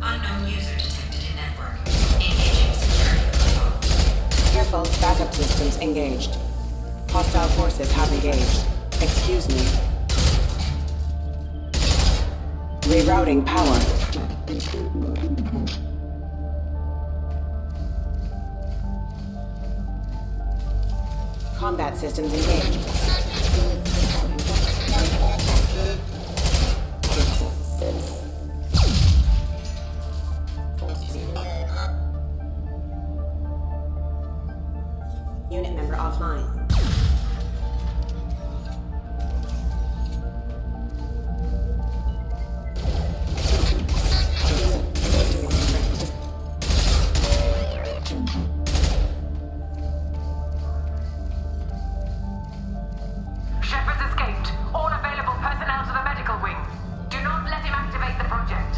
Unknown user detected in network. Engaging security. Careful, backup systems engaged. Hostile forces have engaged. Excuse me. Rerouting power. Combat systems engaged. Unit member offline. Shepard's escaped. All available personnel to the medical wing. Do not let him activate the project.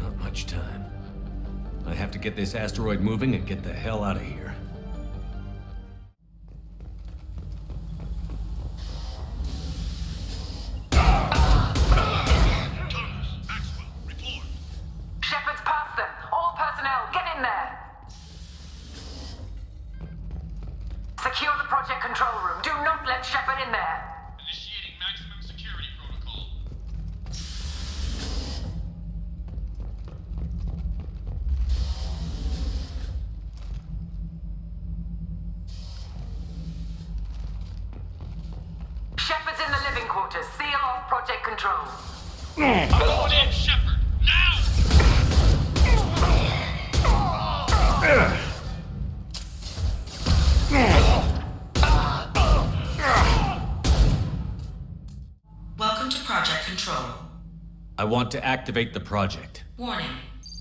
Not much time. I have to get this asteroid moving and get the hell out of here. Shepard's past them. All personnel, get in there. Secure the project control room. Do not let Shepard in there. Initiating maximum security protocol. Shepard's in the living quarters. Seal off project control. I'm going in, Shepard! Now! Welcome to Project Control. I want to activate the project. Warning.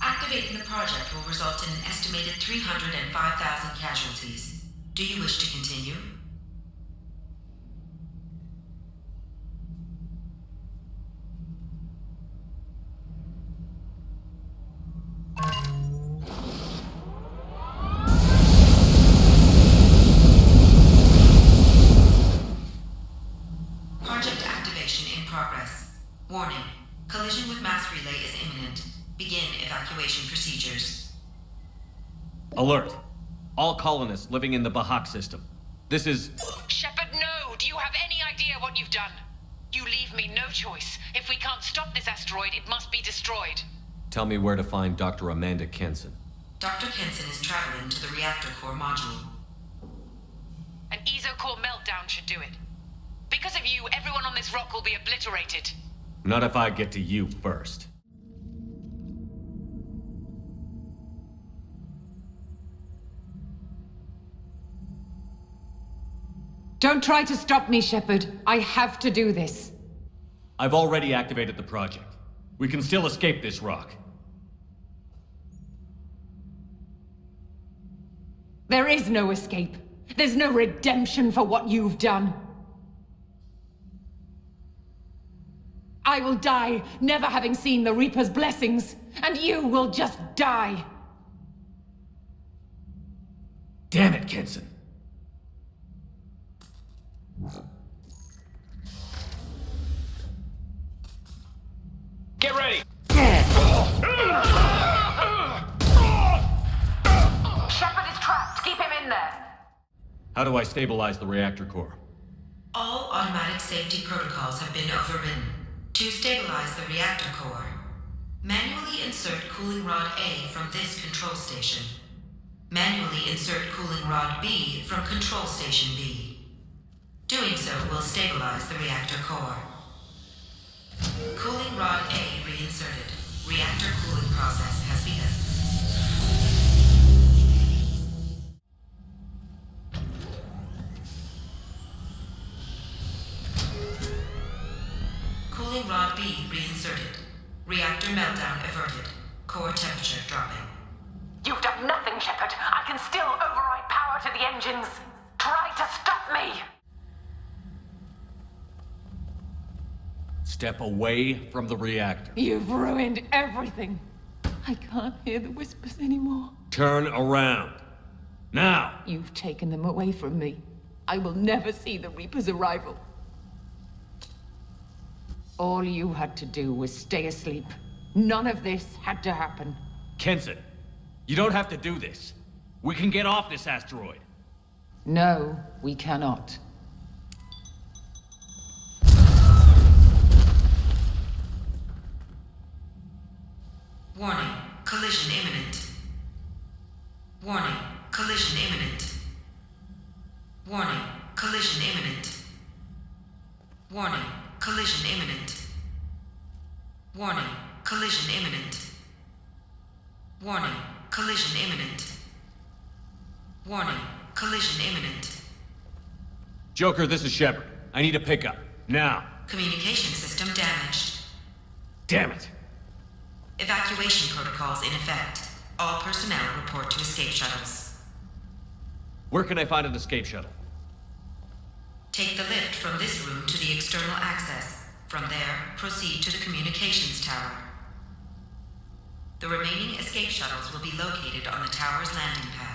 Activating the project will result in an estimated 305,000 casualties. Do you wish to continue? Project activation in progress. Warning. Collision with mass relay is imminent. Begin evacuation procedures. Alert! All colonists living in the Bahak system. This is... Shepard, no! Do you have any idea what you've done? You leave me no choice. If we can't stop this asteroid, it must be destroyed. Tell me where to find Dr. Amanda Kenson. Dr. Kenson is traveling to the reactor core module. An ESO-core meltdown should do it. Because of you, everyone on this rock will be obliterated. Not if I get to you first. Don't try to stop me, Shepard. I have to do this. I've already activated the project. We can still escape this rock. There is no escape. There's no redemption for what you've done. I will die, never having seen the Reaper's blessings, and you will just die. Damn it, Kenson. Get ready! Shepard is trapped. Keep him in there. How do I stabilize the reactor core? All automatic safety protocols have been overridden. To stabilize the reactor core, manually insert cooling rod A from this control station. Manually insert cooling rod B from control station B. Doing so will stabilize the reactor core. Cooling rod A reinserted. Reactor cooling process has begun. Cooling rod B reinserted. Reactor meltdown averted. Core temperature dropping. You've done nothing, Shepard. I can still override power to the engines. Try to stop me. Step away from the reactor. You've ruined everything. I can't hear the whispers anymore. Turn around. Now! You've taken them away from me. I will never see the Reaper's arrival. All you had to do was stay asleep. None of this had to happen. Kenson, you don't have to do this. We can get off this asteroid. No, we cannot. Warning, collision imminent. Warning, collision imminent. Warning, collision imminent. Warning, collision imminent. Warning, collision imminent. Warning, collision imminent. Warning, collision imminent. Joker, this is Shepard. I need a pickup. Now. Communication system damaged. Damn it. Evacuation protocols in effect. All personnel report to escape shuttles. Where can I find an escape shuttle? Take the lift from this room to the external access. From there, proceed to the communications tower. The remaining escape shuttles will be located on the tower's landing pad.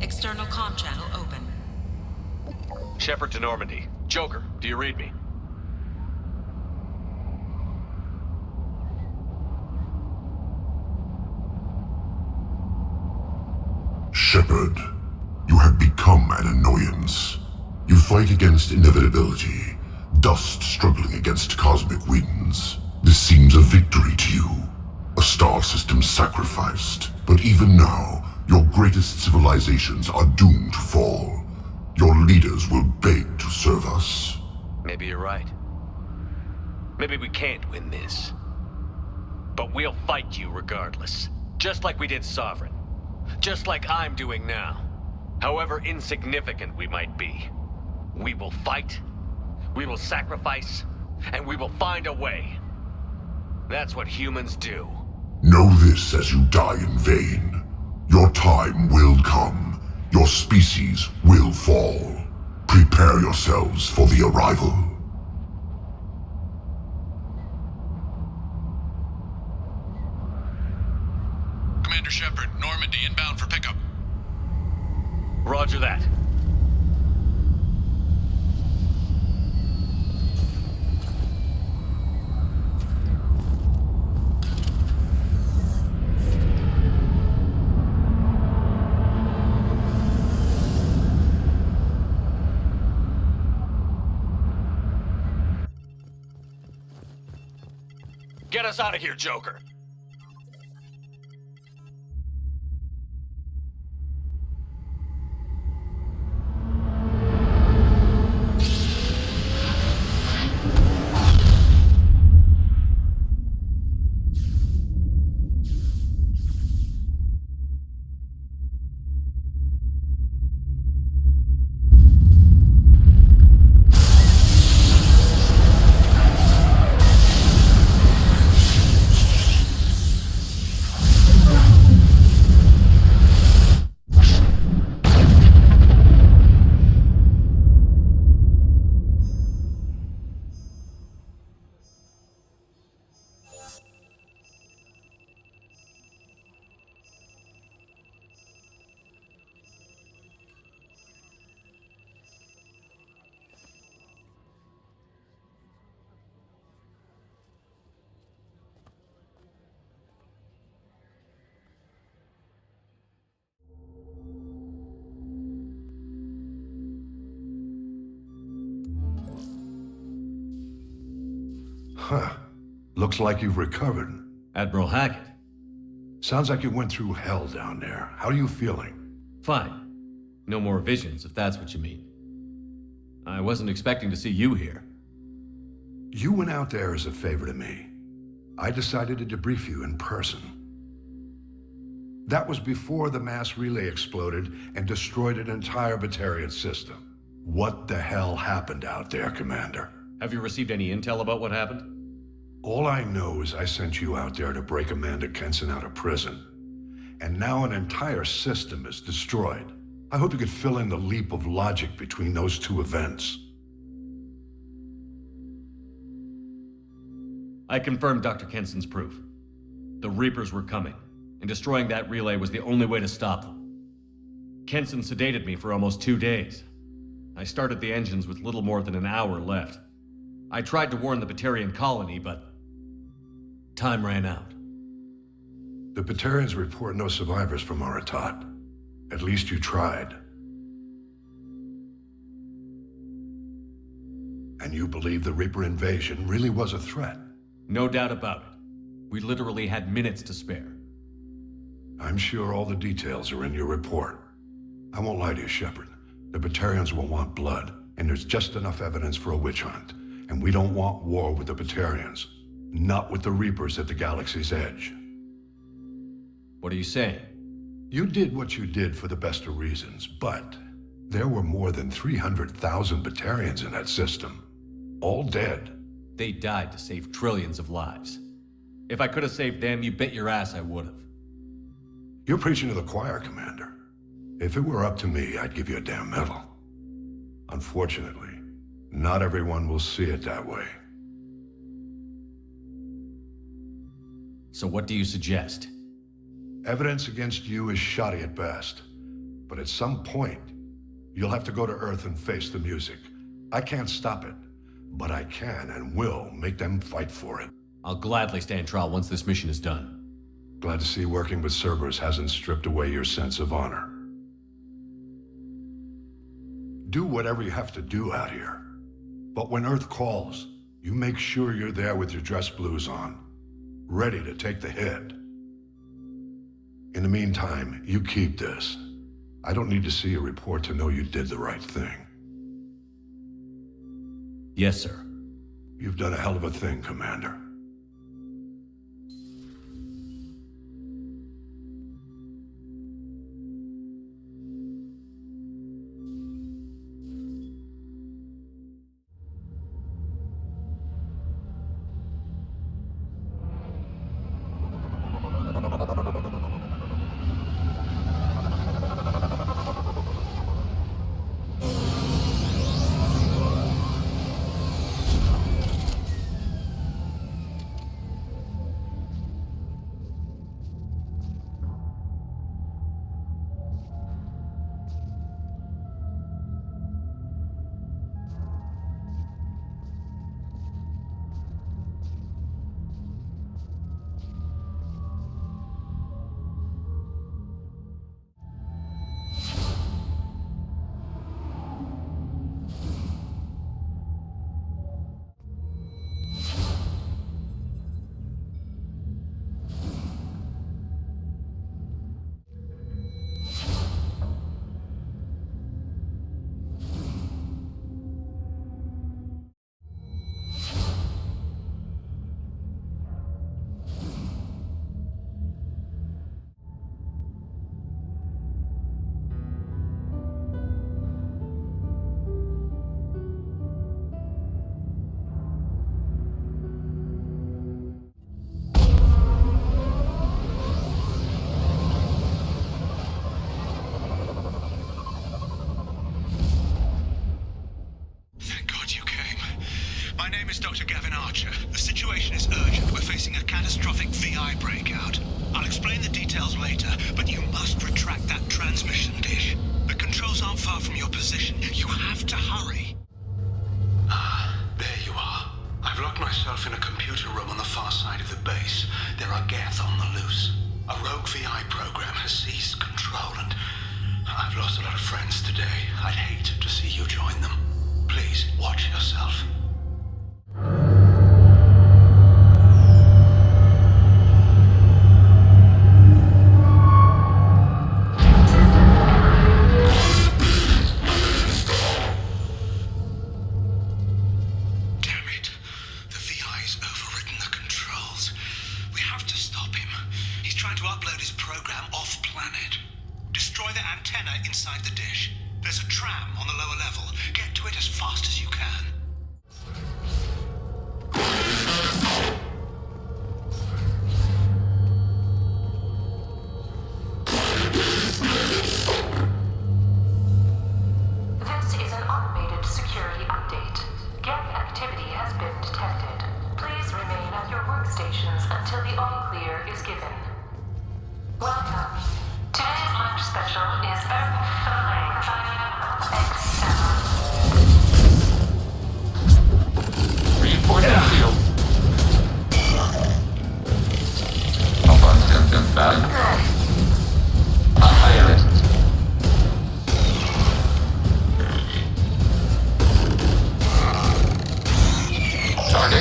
External comm channel open. Shepard to Normandy. Joker, do you read me? Shepard, you have become an annoyance. You fight against inevitability, dust struggling against cosmic winds. This seems a victory to you. A star system sacrificed. But even now, your greatest civilizations are doomed to fall. Your leaders will beg to serve us. Maybe you're right. Maybe we can't win this. But we'll fight you regardless. Just like we did Sovereign. Just like I'm doing now. However insignificant we might be. We will fight, we will sacrifice, and we will find a way. That's what humans do. Know this as you die in vain. Your time will come. Your species will fall. Prepare yourselves for the arrival. Commander Shepard, Normandy inbound for pickup. Roger that. Get us out of here, Joker. Huh. Looks like you've recovered. Admiral Hackett. Sounds like you went through hell down there. How are you feeling? Fine. No more visions, if that's what you mean. I wasn't expecting to see you here. You went out there as a favor to me. I decided to debrief you in person. That was before the mass relay exploded and destroyed an entire Batarian system. What the hell happened out there, Commander? Have you received any intel about what happened? All I know is I sent you out there to break Amanda Kenson out of prison. And now an entire system is destroyed. I hope you could fill in the leap of logic between those two events. I confirmed Dr. Kenson's proof. The Reapers were coming, and destroying that relay was the only way to stop them. Kenson sedated me for almost 2 days. I started the engines with little more than an hour left. I tried to warn the Batarian colony, but time ran out. The Batarians report no survivors from Aratat. At least you tried. And you believe the Reaper invasion really was a threat? No doubt about it. We literally had minutes to spare. I'm sure all the details are in your report. I won't lie to you, Shepard. The Batarians will want blood, and there's just enough evidence for a witch hunt. And we don't want war with the Batarians. Not with the Reapers at the galaxy's edge. What are you saying? You did what you did for the best of reasons, but there were more than 300,000 Batarians in that system. All dead. They died to save trillions of lives. If I could have saved them, you bet your ass I would have. You're preaching to the choir, Commander. If it were up to me, I'd give you a damn medal. Unfortunately, not everyone will see it that way. So what do you suggest? Evidence against you is shoddy at best. But at some point, you'll have to go to Earth and face the music. I can't stop it, but I can and will make them fight for it. I'll gladly stand trial once this mission is done. Glad to see working with Cerberus hasn't stripped away your sense of honor. Do whatever you have to do out here. But when Earth calls, you make sure you're there with your dress blues on, ready to take the hit. In the meantime, you keep this. I don't need to see a report to know you did the right thing. Yes, sir. You've done a hell of a thing, Commander. details later, but you must retract that transmission dish. The controls aren't far from your position. You have to hurry. There you are. I've locked myself in a computer room on the far side of the base. There are Geth on the loose. A rogue VI program has seized control, and I've lost a lot of friends today. I'd hate to see you join them. Please, watch yourself.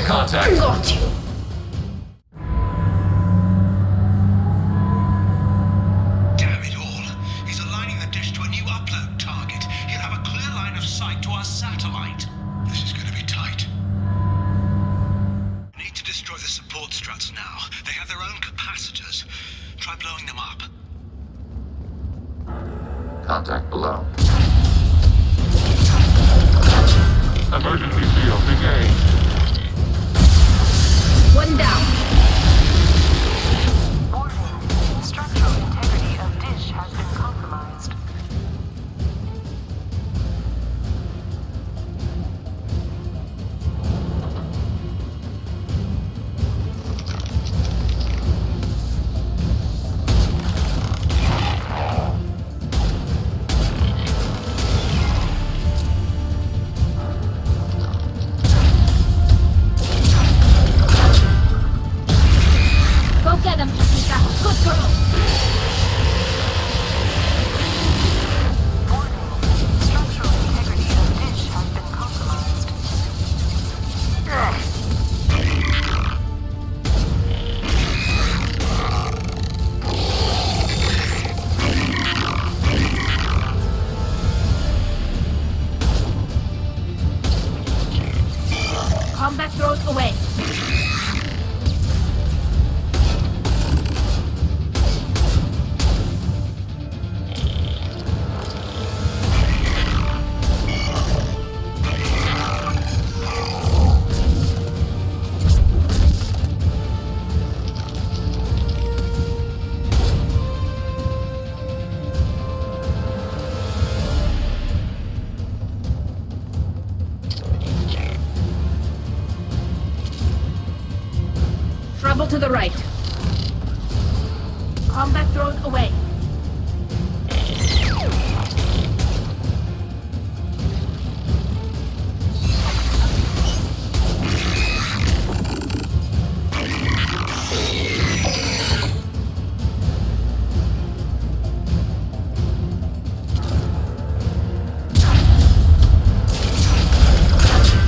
Contact. Got you. Damn it all. He's aligning the dish to a new upload target. He'll have a clear line of sight to our satellite. This is going to be tight. Need to destroy the support struts now. They have their own capacitors. Try blowing them up. Contact below. Emergency field engaged. One down. Warning. Structural integrity of dish has been compromised. Get him, Jessica. Good girl. Warning. Structural integrity of dish has been compromised. Combat throws away. Trouble to the right. Combat thrown away.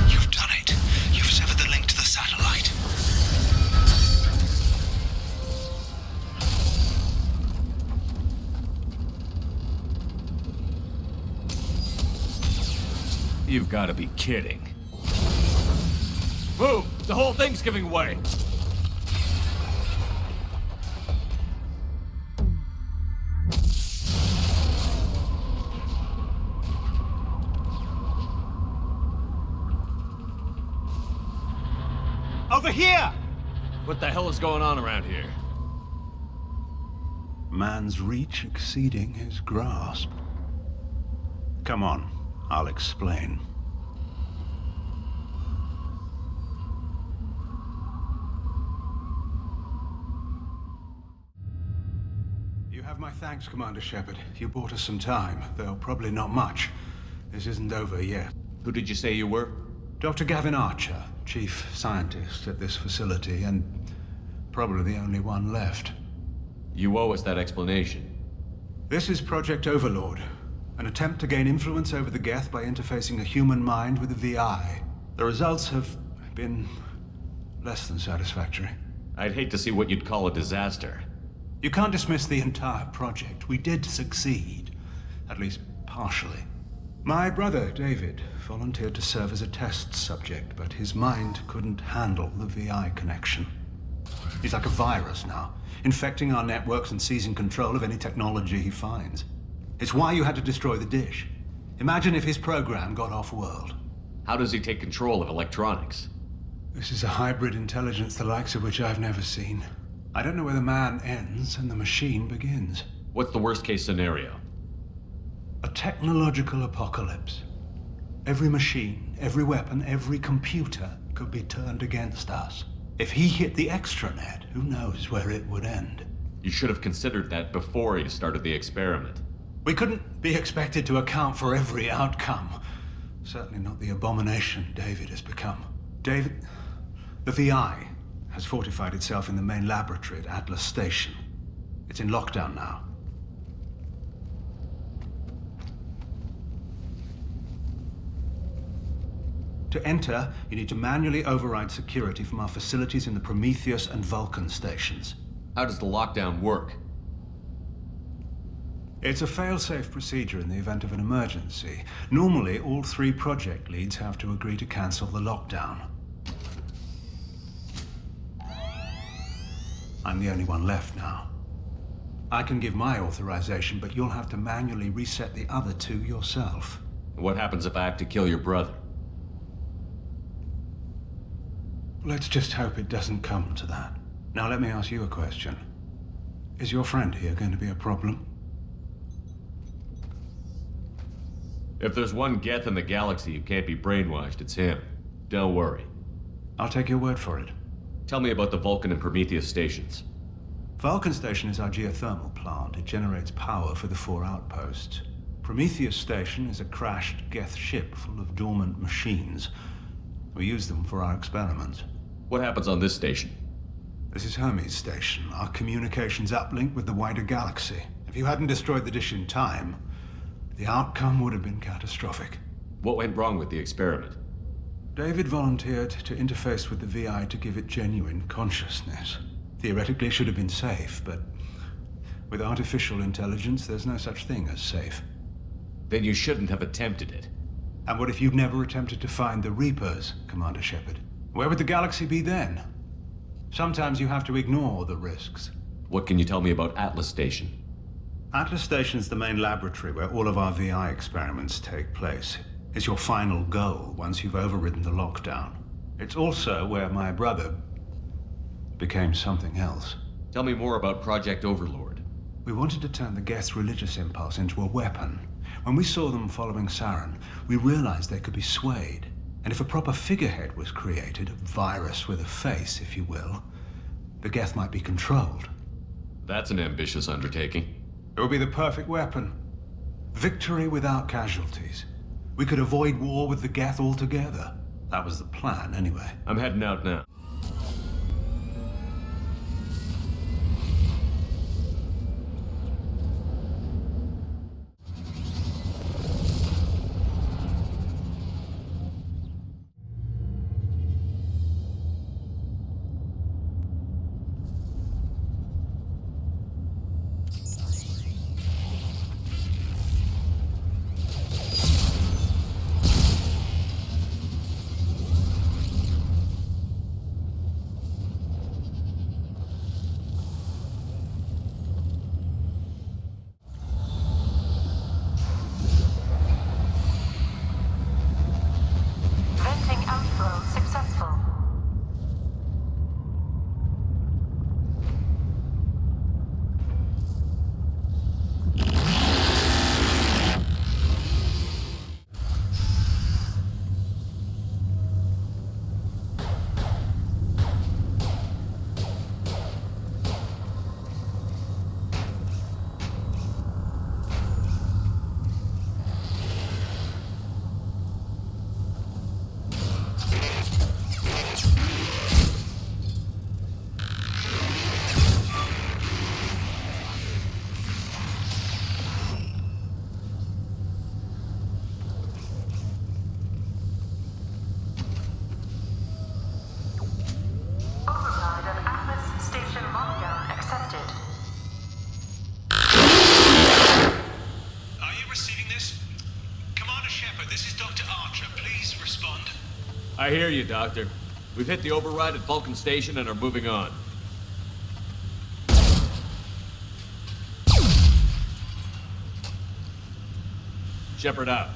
You've done it. You've severed the link to the satellite. You've got to be kidding. Move! The whole thing's giving way! Over here! What the hell is going on around here? Man's reach exceeding his grasp. Come on, I'll explain. have my thanks, Commander Shepard. You bought us some time, though probably not much. This isn't over yet. Who did you say you were? Dr. Gavin Archer, chief scientist at this facility, and probably the only one left. You owe us that explanation. This is Project Overlord, an attempt to gain influence over the Geth by interfacing a human mind with a VI. The results have been less than satisfactory. I'd hate to see what you'd call a disaster. You can't dismiss the entire project. We did succeed, at least partially. My brother, David, volunteered to serve as a test subject, but his mind couldn't handle the VI connection. He's like a virus now, infecting our networks and seizing control of any technology he finds. It's why you had to destroy the dish. Imagine if his program got off-world. How does he take control of electronics? This is a hybrid intelligence the likes of which I've never seen. I don't know where the man ends and the machine begins. What's the worst-case scenario? A technological apocalypse. Every machine, every weapon, every computer could be turned against us. If he hit the extranet, who knows where it would end? You should have considered that before you started the experiment. We couldn't be expected to account for every outcome. Certainly not the abomination David has become. David, the VI has fortified itself in the main laboratory at Atlas Station. It's in lockdown now. To enter, you need to manually override security from our facilities in the Prometheus and Vulcan stations. How does the lockdown work? It's a fail-safe procedure in the event of an emergency. Normally, all 3 project leads have to agree to cancel the lockdown. I'm the only one left now. I can give my authorization, but you'll have to manually reset the other 2 yourself. What happens if I have to kill your brother? Let's just hope it doesn't come to that. Now let me ask you a question. Is your friend here going to be a problem? If there's one Geth in the galaxy who can't be brainwashed, it's him. Don't worry. I'll take your word for it. Tell me about the Vulcan and Prometheus stations. Vulcan Station is our geothermal plant. It generates power for the 4 outposts. Prometheus Station is a crashed Geth ship full of dormant machines. We use them for our experiments. What happens on this station? This is Hermes Station, our communications uplink with the wider galaxy. If you hadn't destroyed the dish in time, the outcome would have been catastrophic. What went wrong with the experiment? David volunteered to interface with the VI to give it genuine consciousness. Theoretically, it should have been safe, but with artificial intelligence, there's no such thing as safe. Then you shouldn't have attempted it. And what if you'd never attempted to find the Reapers, Commander Shepard? Where would the galaxy be then? Sometimes you have to ignore the risks. What can you tell me about Atlas Station? Atlas Station's the main laboratory where all of our VI experiments take place. It's your final goal once you've overridden the lockdown. It's also where my brother became something else. Tell me more about Project Overlord. We wanted to turn the Geth's religious impulse into a weapon. When we saw them following Saren, we realized they could be swayed. And if a proper figurehead was created, a virus with a face, if you will, the Geth might be controlled. That's an ambitious undertaking. It would be the perfect weapon. Victory without casualties. We could avoid war with the Geth altogether. That was the plan, anyway. I'm heading out now. I hear you, Doctor. We've hit the override at Vulcan Station and are moving on. Shepard out.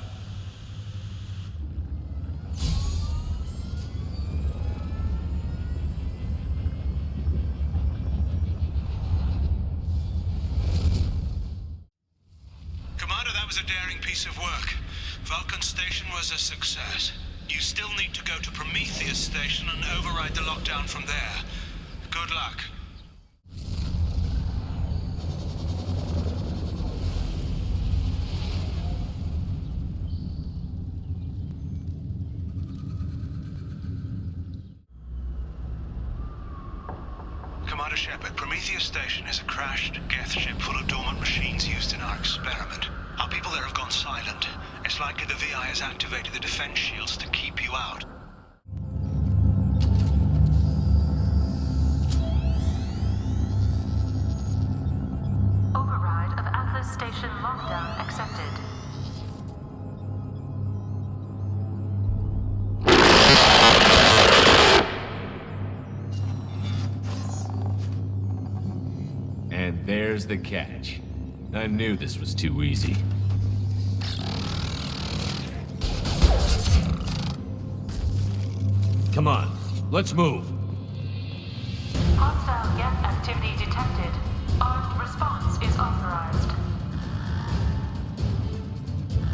Commander, that was a daring piece of work. Vulcan Station was a success. You still need to go to Prometheus Station and override the lockdown from there. Good luck. Commander Shepard, Prometheus Station is a crashed Geth ship full of dormant machines used in our experiment. Our people there have gone silent. It's likely the VI has activated the defense shields to keep you out. Override of Atlas Station lockdown accepted. And there's the catch. I knew this was too easy. Come on, let's move. Hostile Geth activity detected. Armed response is authorized.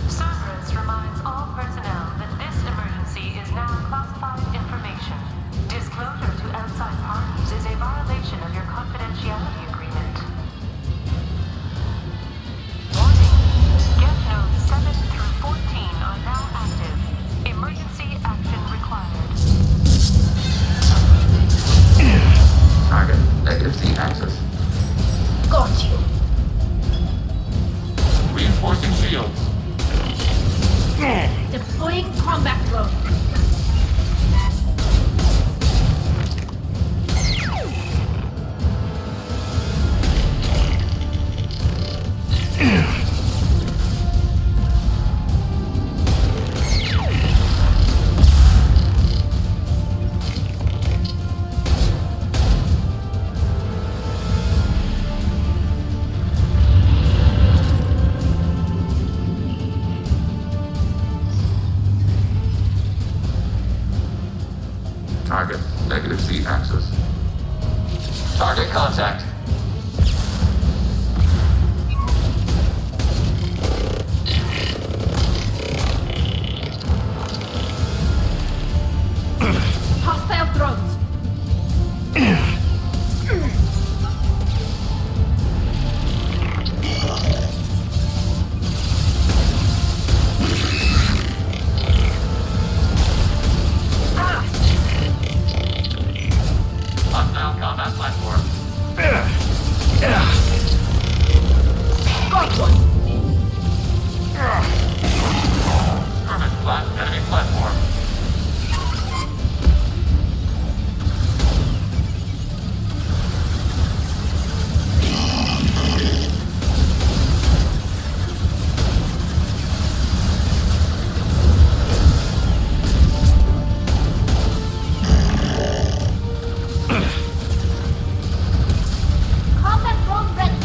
Cerberus reminds all personnel that this emergency is now classified information. Disclosure to outside parties is a violation of your confidentiality agreement. Warning. Geth nodes 7 through 14 are now active. Emergency action required. Target, negative Z axis. Got you. Reinforcing shields. Deploying combat drone. Target, negative Z axis. Target contact. Hostile drones. Hostile combat platform. Got one. Perfect flat enemy platform. Combat drone ready.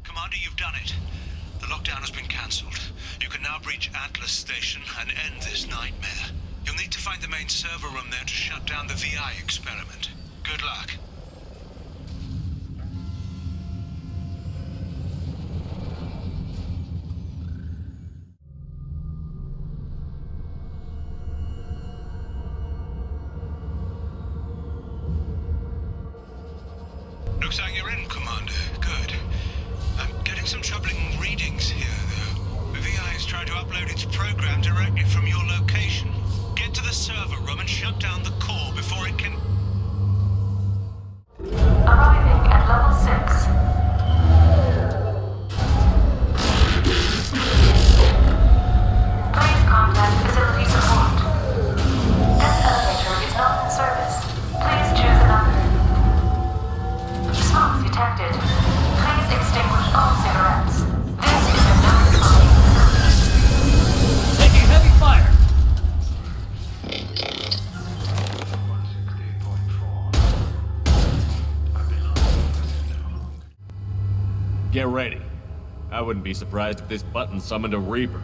Commander, you've done it. The lockdown has been cancelled. You can now breach Atlas Station and end this nightmare. You'll need to find the main server room there to shut down the VI experiment. Good luck. some troubling readings here, though. The VI is trying to upload its program directly from your location. Get to the server room and shut down the core before it can... Arriving at level 6. Please contact facility support. This elevator is not in service. Please choose another. Smoke detected. Please extinguish all cigarettes. This is a non-smoking facility. Taking heavy fire! Get ready. I wouldn't be surprised if this button summoned a Reaper.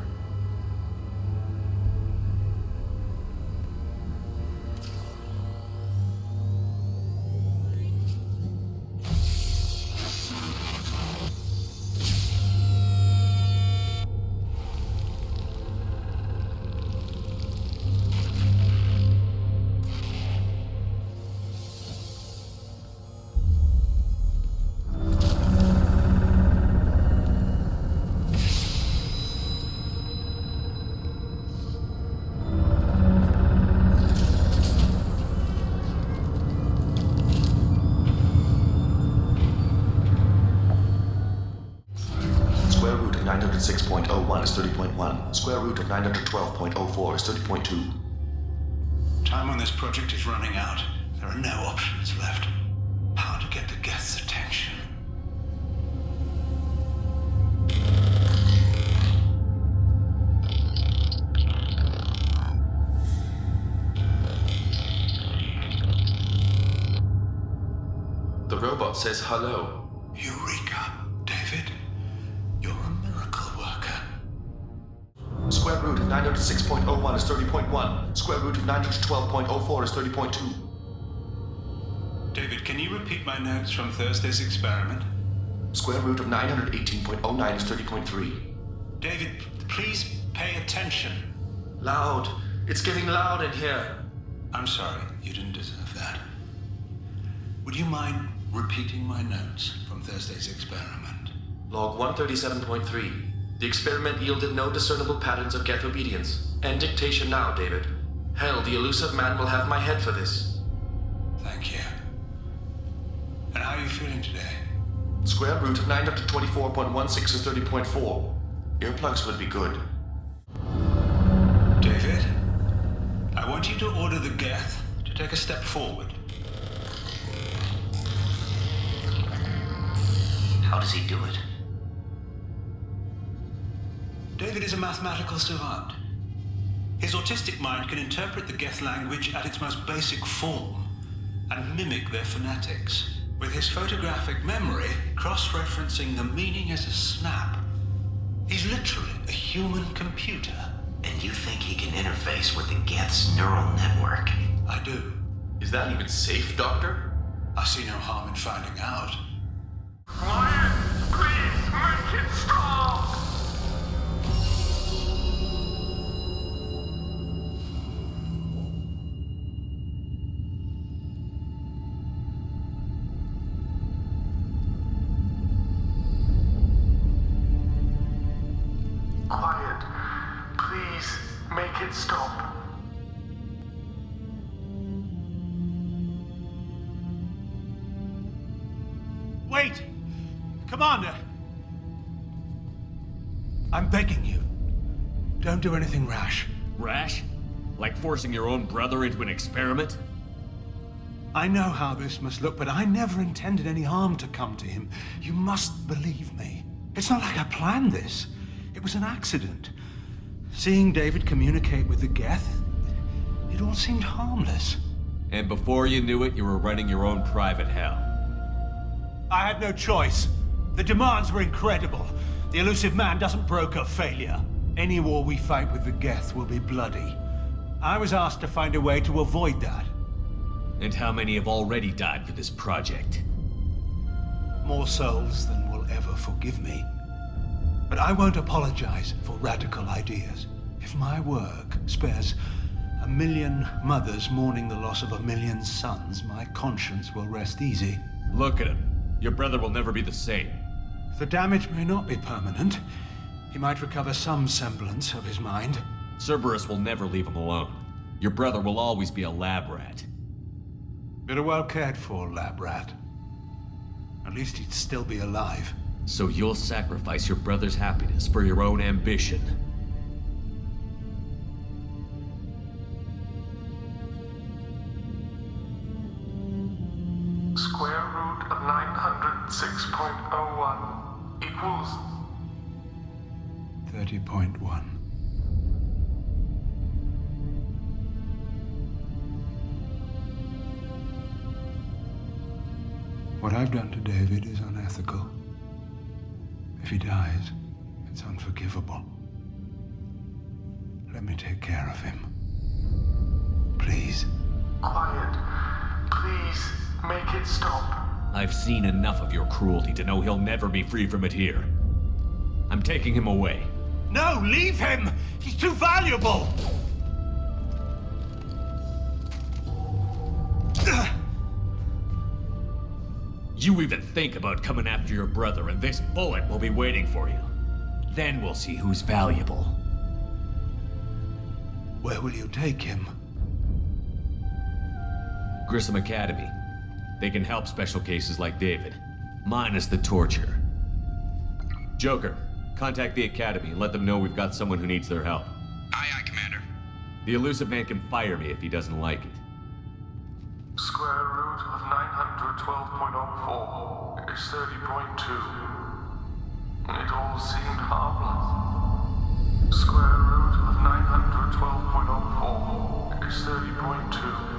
Square root of 906.01 is 30.1. Square root of 912.04 is 30.2. Time on this project is running out. There are no options left. How to get the Geth's attention? The robot says hello. Eureka, David. You're a miracle worker. Square root of 906.01 is 30.1. Square root of 912.04 is 30.2. David, can you repeat my notes from Thursday's experiment? Square root of 918.09 is 30.3. David, please pay attention. Loud. It's getting loud in here. I'm sorry, you didn't deserve that. Would you mind repeating my notes from Thursday's experiment? Log 137.3. The experiment yielded no discernible patterns of Geth obedience. End dictation now, David. Hell, the elusive man will have my head for this. Thank you. And how are you feeling today? Square root of 924.16 is 30.4. Earplugs would be good. David, I want you to order the Geth to take a step forward. How does he do it? David is a mathematical savant. His autistic mind can interpret the Geth language at its most basic form and mimic their phonetics, with his photographic memory cross-referencing the meaning as a snap. He's literally a human computer. And you think he can interface with the Geth's neural network? I do. Is that even safe, Doctor? I see no harm in finding out. Quiet! Please, make it stop! Quiet. Please, make it stop. Wait! Commander! I'm begging you. Don't do anything rash. Rash? Like forcing your own brother into an experiment? I know how this must look, but I never intended any harm to come to him. You must believe me. It's not like I planned this. It was an accident. Seeing David communicate with the Geth, it all seemed harmless. And before you knew it, you were running your own private hell. I had no choice. The demands were incredible. The elusive man doesn't broker failure. Any war we fight with the Geth will be bloody. I was asked to find a way to avoid that. And how many have already died for this project? More souls than will ever forgive me. But I won't apologize for radical ideas. If my work spares 1 million mothers mourning the loss of 1 million sons, my conscience will rest easy. Look at him. Your brother will never be the same. The damage may not be permanent. He might recover some semblance of his mind. Cerberus will never leave him alone. Your brother will always be a lab rat. But a well cared for lab rat. At least he'd still be alive. So you'll sacrifice your brother's happiness for your own ambition. Square root of 906.01 equals 30.1. What I've done to David is unethical. If he dies, it's unforgivable. Let me take care of him. Please. quiet. Please, make it stop. I've seen enough of your cruelty to know he'll never be free from it here. I'm taking him away. No, leave him! He's too valuable! You even think about coming after your brother, and this bullet will be waiting for you. Then we'll see who's valuable. Where will you take him? Grissom Academy. They can help special cases like David, minus the torture. Joker, contact the Academy and let them know we've got someone who needs their help. Aye, aye, Commander. The elusive man can fire me if he doesn't like it. Square root of 912.04 is 30.2. It all seemed harmless. Square root of 912.04 is 30.2.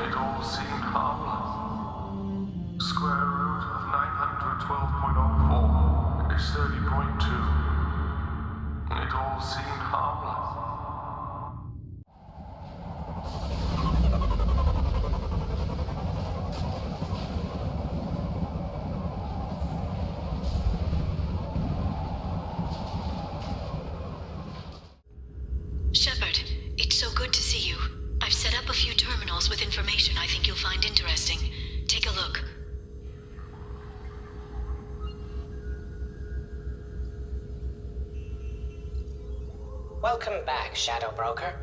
It all seemed harmless. Square root of 912.04 is 30.2. It all seemed harmless. Shepard, it's so good to see you. I've set up a few terminals with information I think you'll find interesting. Take a look. Welcome back, Shadow Broker.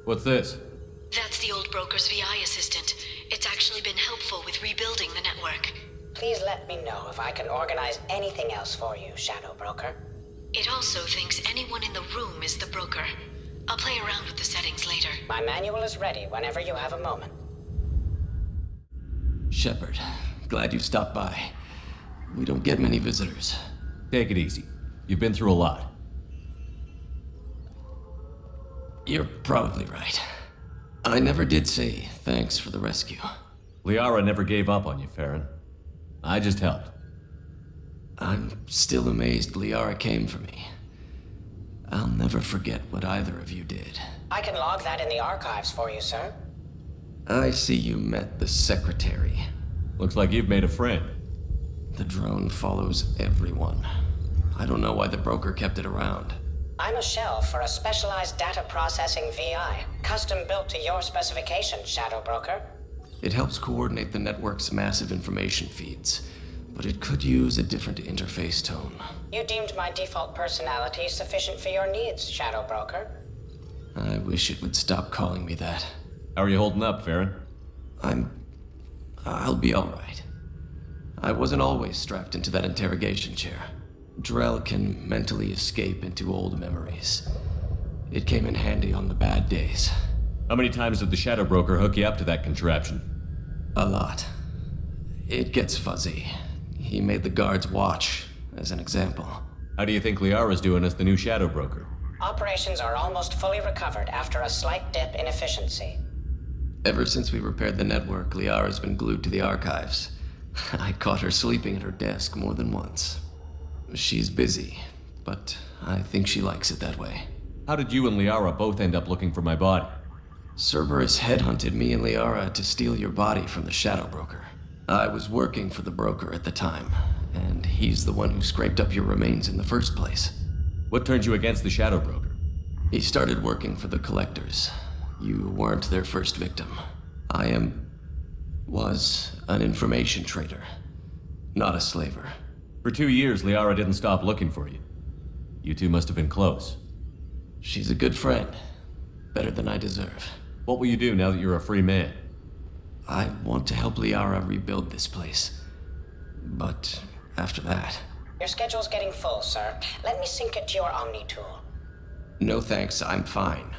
What's this? That's the old broker's VI assistant. It's actually been helpful with rebuilding the network. Please let me know if I can organize anything else for you, Shadow Broker. It also thinks anyone in the room is the broker. I'll play around with the settings later. My manual is ready whenever you have a moment. Shepard, glad you stopped by. We don't get many visitors. Take it easy. You've been through a lot. You're probably right. I never did say thanks for the rescue. Liara never gave up on you, Farron. I just helped. I'm still amazed Liara came for me. I'll never forget what either of you did. I can log that in the archives for you, sir. I see you met the secretary. Looks like you've made a friend. The drone follows everyone. I don't know why the broker kept it around. I'm a shell for a specialized data processing VI, custom built to your specifications, Shadow Broker. It helps coordinate the network's massive information feeds, but it could use a different interface tone. You deemed my default personality sufficient for your needs, Shadow Broker. I wish it would stop calling me that. How are you holding up, Farron? I'll be alright. I wasn't always strapped into that interrogation chair. Drell can mentally escape into old memories. It came in handy on the bad days. How many times did the Shadow Broker hook you up to that contraption? A lot. It gets fuzzy. He made the guards watch, as an example. How do you think Liara's doing as the new Shadow Broker? Operations are almost fully recovered after a slight dip in efficiency. Ever since we repaired the network, Liara's been glued to the archives. I caught her sleeping at her desk more than once. She's busy, but I think she likes it that way. How did you and Liara both end up looking for my body? Cerberus headhunted me and Liara to steal your body from the Shadow Broker. I was working for the broker at the time, and he's the one who scraped up your remains in the first place. What turned you against the Shadow Broker? He started working for the Collectors. You weren't their first victim. I was an information trader, not a slaver. For 2 years, Liara didn't stop looking for you. You two must have been close. She's a good friend. Better than I deserve. What will you do now that you're a free man? I want to help Liara rebuild this place. But after that... Your schedule's getting full, sir. Let me sync it to your Omni tool. No thanks, I'm fine.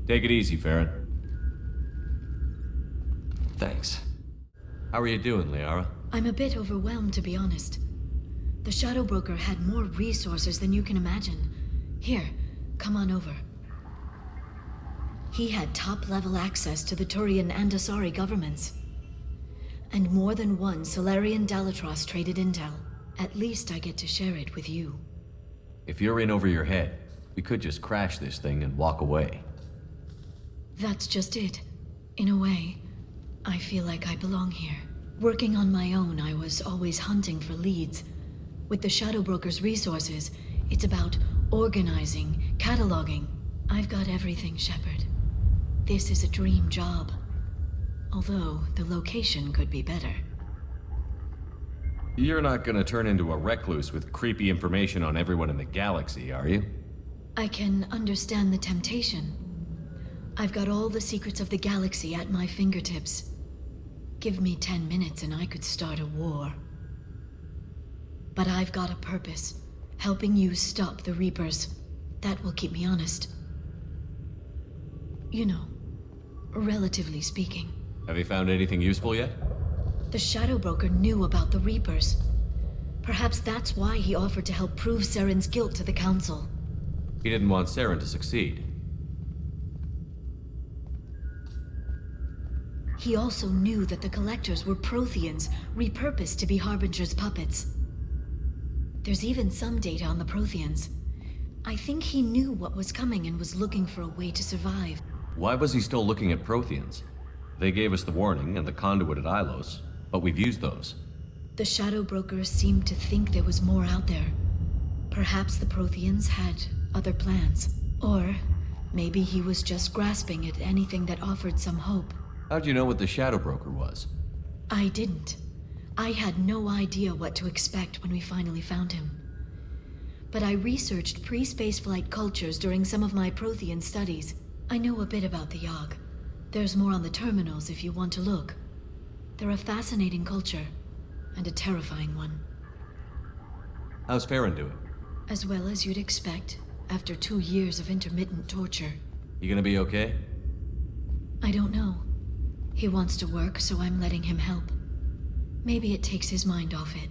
Take it easy, Farron. Thanks. How are you doing, Liara? I'm a bit overwhelmed, to be honest. The Shadow Broker had more resources than you can imagine. Here, come on over. He had top-level access to the Turian and Asari governments. And more than one Solarian Dalatros traded intel. At least I get to share it with you. If you're in over your head, we could just crash this thing and walk away. That's just it. In a way, I feel like I belong here. Working on my own, I was always hunting for leads. With the Shadow Broker's resources, it's about organizing, cataloging. I've got everything, Shepard. This is a dream job. Although, the location could be better. You're not gonna turn into a recluse with creepy information on everyone in the galaxy, are you? I can understand the temptation. I've got all the secrets of the galaxy at my fingertips. Give me 10 minutes and I could start a war. But I've got a purpose, helping you stop the Reapers. That will keep me honest. You know, relatively speaking. Have you found anything useful yet? The Shadow Broker knew about the Reapers. Perhaps that's why he offered to help prove Saren's guilt to the Council. He didn't want Saren to succeed. He also knew that the Collectors were Protheans, repurposed to be Harbinger's puppets. There's even some data on the Protheans. I think he knew what was coming and was looking for a way to survive. Why was he still looking at Protheans? They gave us the warning and the conduit at Ilos, but we've used those. The Shadow Broker seemed to think there was more out there. Perhaps the Protheans had other plans. Or maybe he was just grasping at anything that offered some hope. How'd you know what the Shadow Broker was? I didn't. I had no idea what to expect when we finally found him. But I researched pre-spaceflight cultures during some of my Prothean studies. I know a bit about the Yogg. There's more on the terminals if you want to look. They're a fascinating culture, and a terrifying one. How's Farron doing? As well as you'd expect, after 2 years of intermittent torture. You gonna be okay? I don't know. He wants to work, so I'm letting him help. Maybe it takes his mind off it.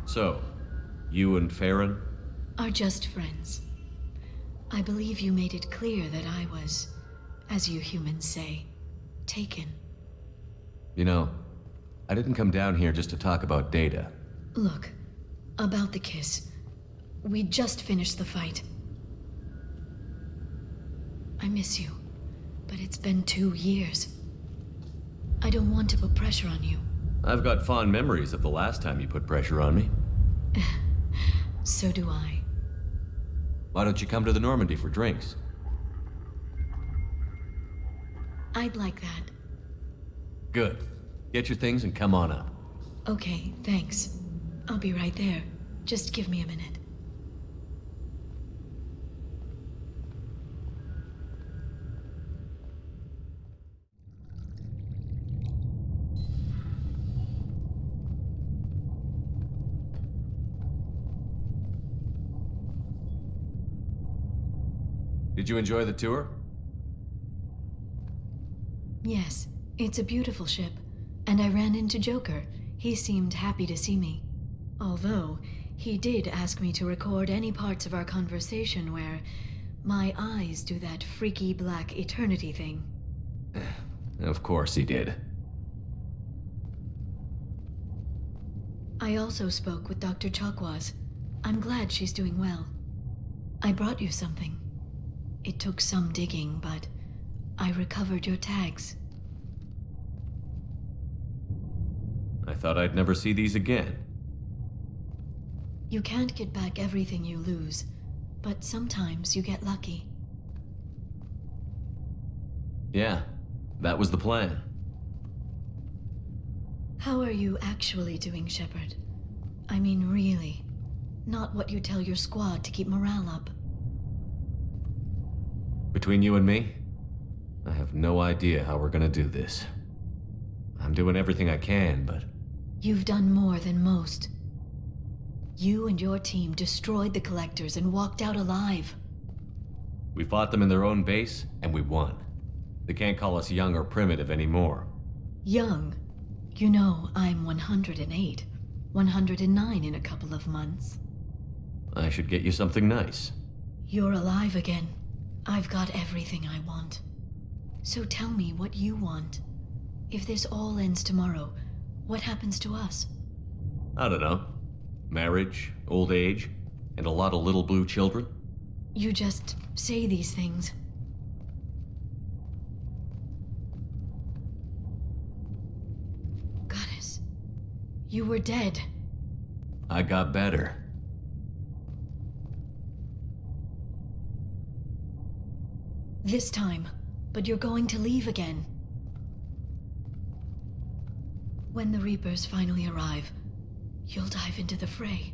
So, you and Farron? Are just friends. I believe you made it clear that I was, as you humans say, taken. You know, I didn't come down here just to talk about Data. Look, about the kiss. We just finished the fight. I miss you, but it's been 2 years. I don't want to put pressure on you. I've got fond memories of the last time you put pressure on me. So do I. Why don't you come to the Normandy for drinks? I'd like that. Good. Get your things and come on up. Okay, thanks. I'll be right there. Just give me a minute. Did you enjoy the tour? Yes, it's a beautiful ship. And I ran into Joker. He seemed happy to see me. Although, he did ask me to record any parts of our conversation where my eyes do that freaky black eternity thing. Of course he did. I also spoke with Dr. Chakwas. I'm glad she's doing well. I brought you something. It took some digging, but I recovered your tags. I thought I'd never see these again. You can't get back everything you lose, but sometimes you get lucky. Yeah, that was the plan. How are you actually doing, Shepard? I mean, really. Not what you tell your squad to keep morale up. Between you and me, I have no idea how we're gonna do this. I'm doing everything I can, but... You've done more than most. You and your team destroyed the Collectors and walked out alive. We fought them in their own base, and we won. They can't call us young or primitive anymore. Young? You know, I'm 108. 109 in a couple of months. I should get you something nice. You're alive again. I've got everything I want. So tell me what you want. If this all ends tomorrow, what happens to us? I don't know. Marriage, old age, and a lot of little blue children? You just say these things. Goddess, you were dead. I got better. This time, but you're going to leave again. When the Reapers finally arrive, you'll dive into the fray.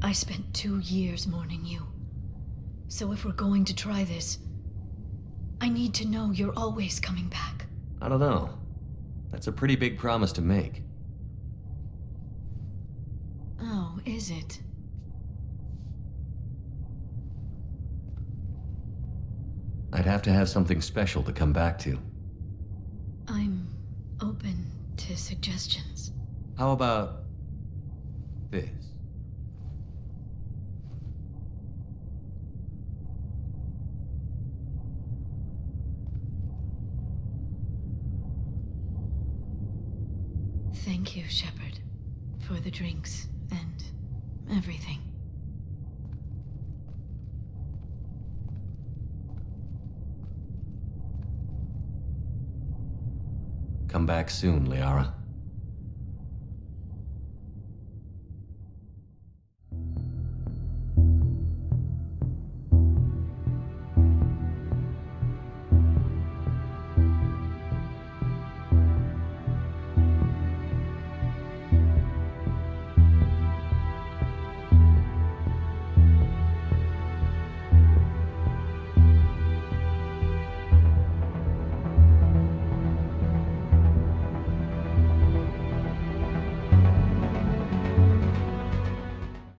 I spent 2 years mourning you. So if we're going to try this, I need to know you're always coming back. I don't know. That's a pretty big promise to make. Oh, is it? I'd have to have something special to come back to. I'm open to suggestions. How about this? Thank you, Shepard, for the drinks and everything. Come back soon, Liara.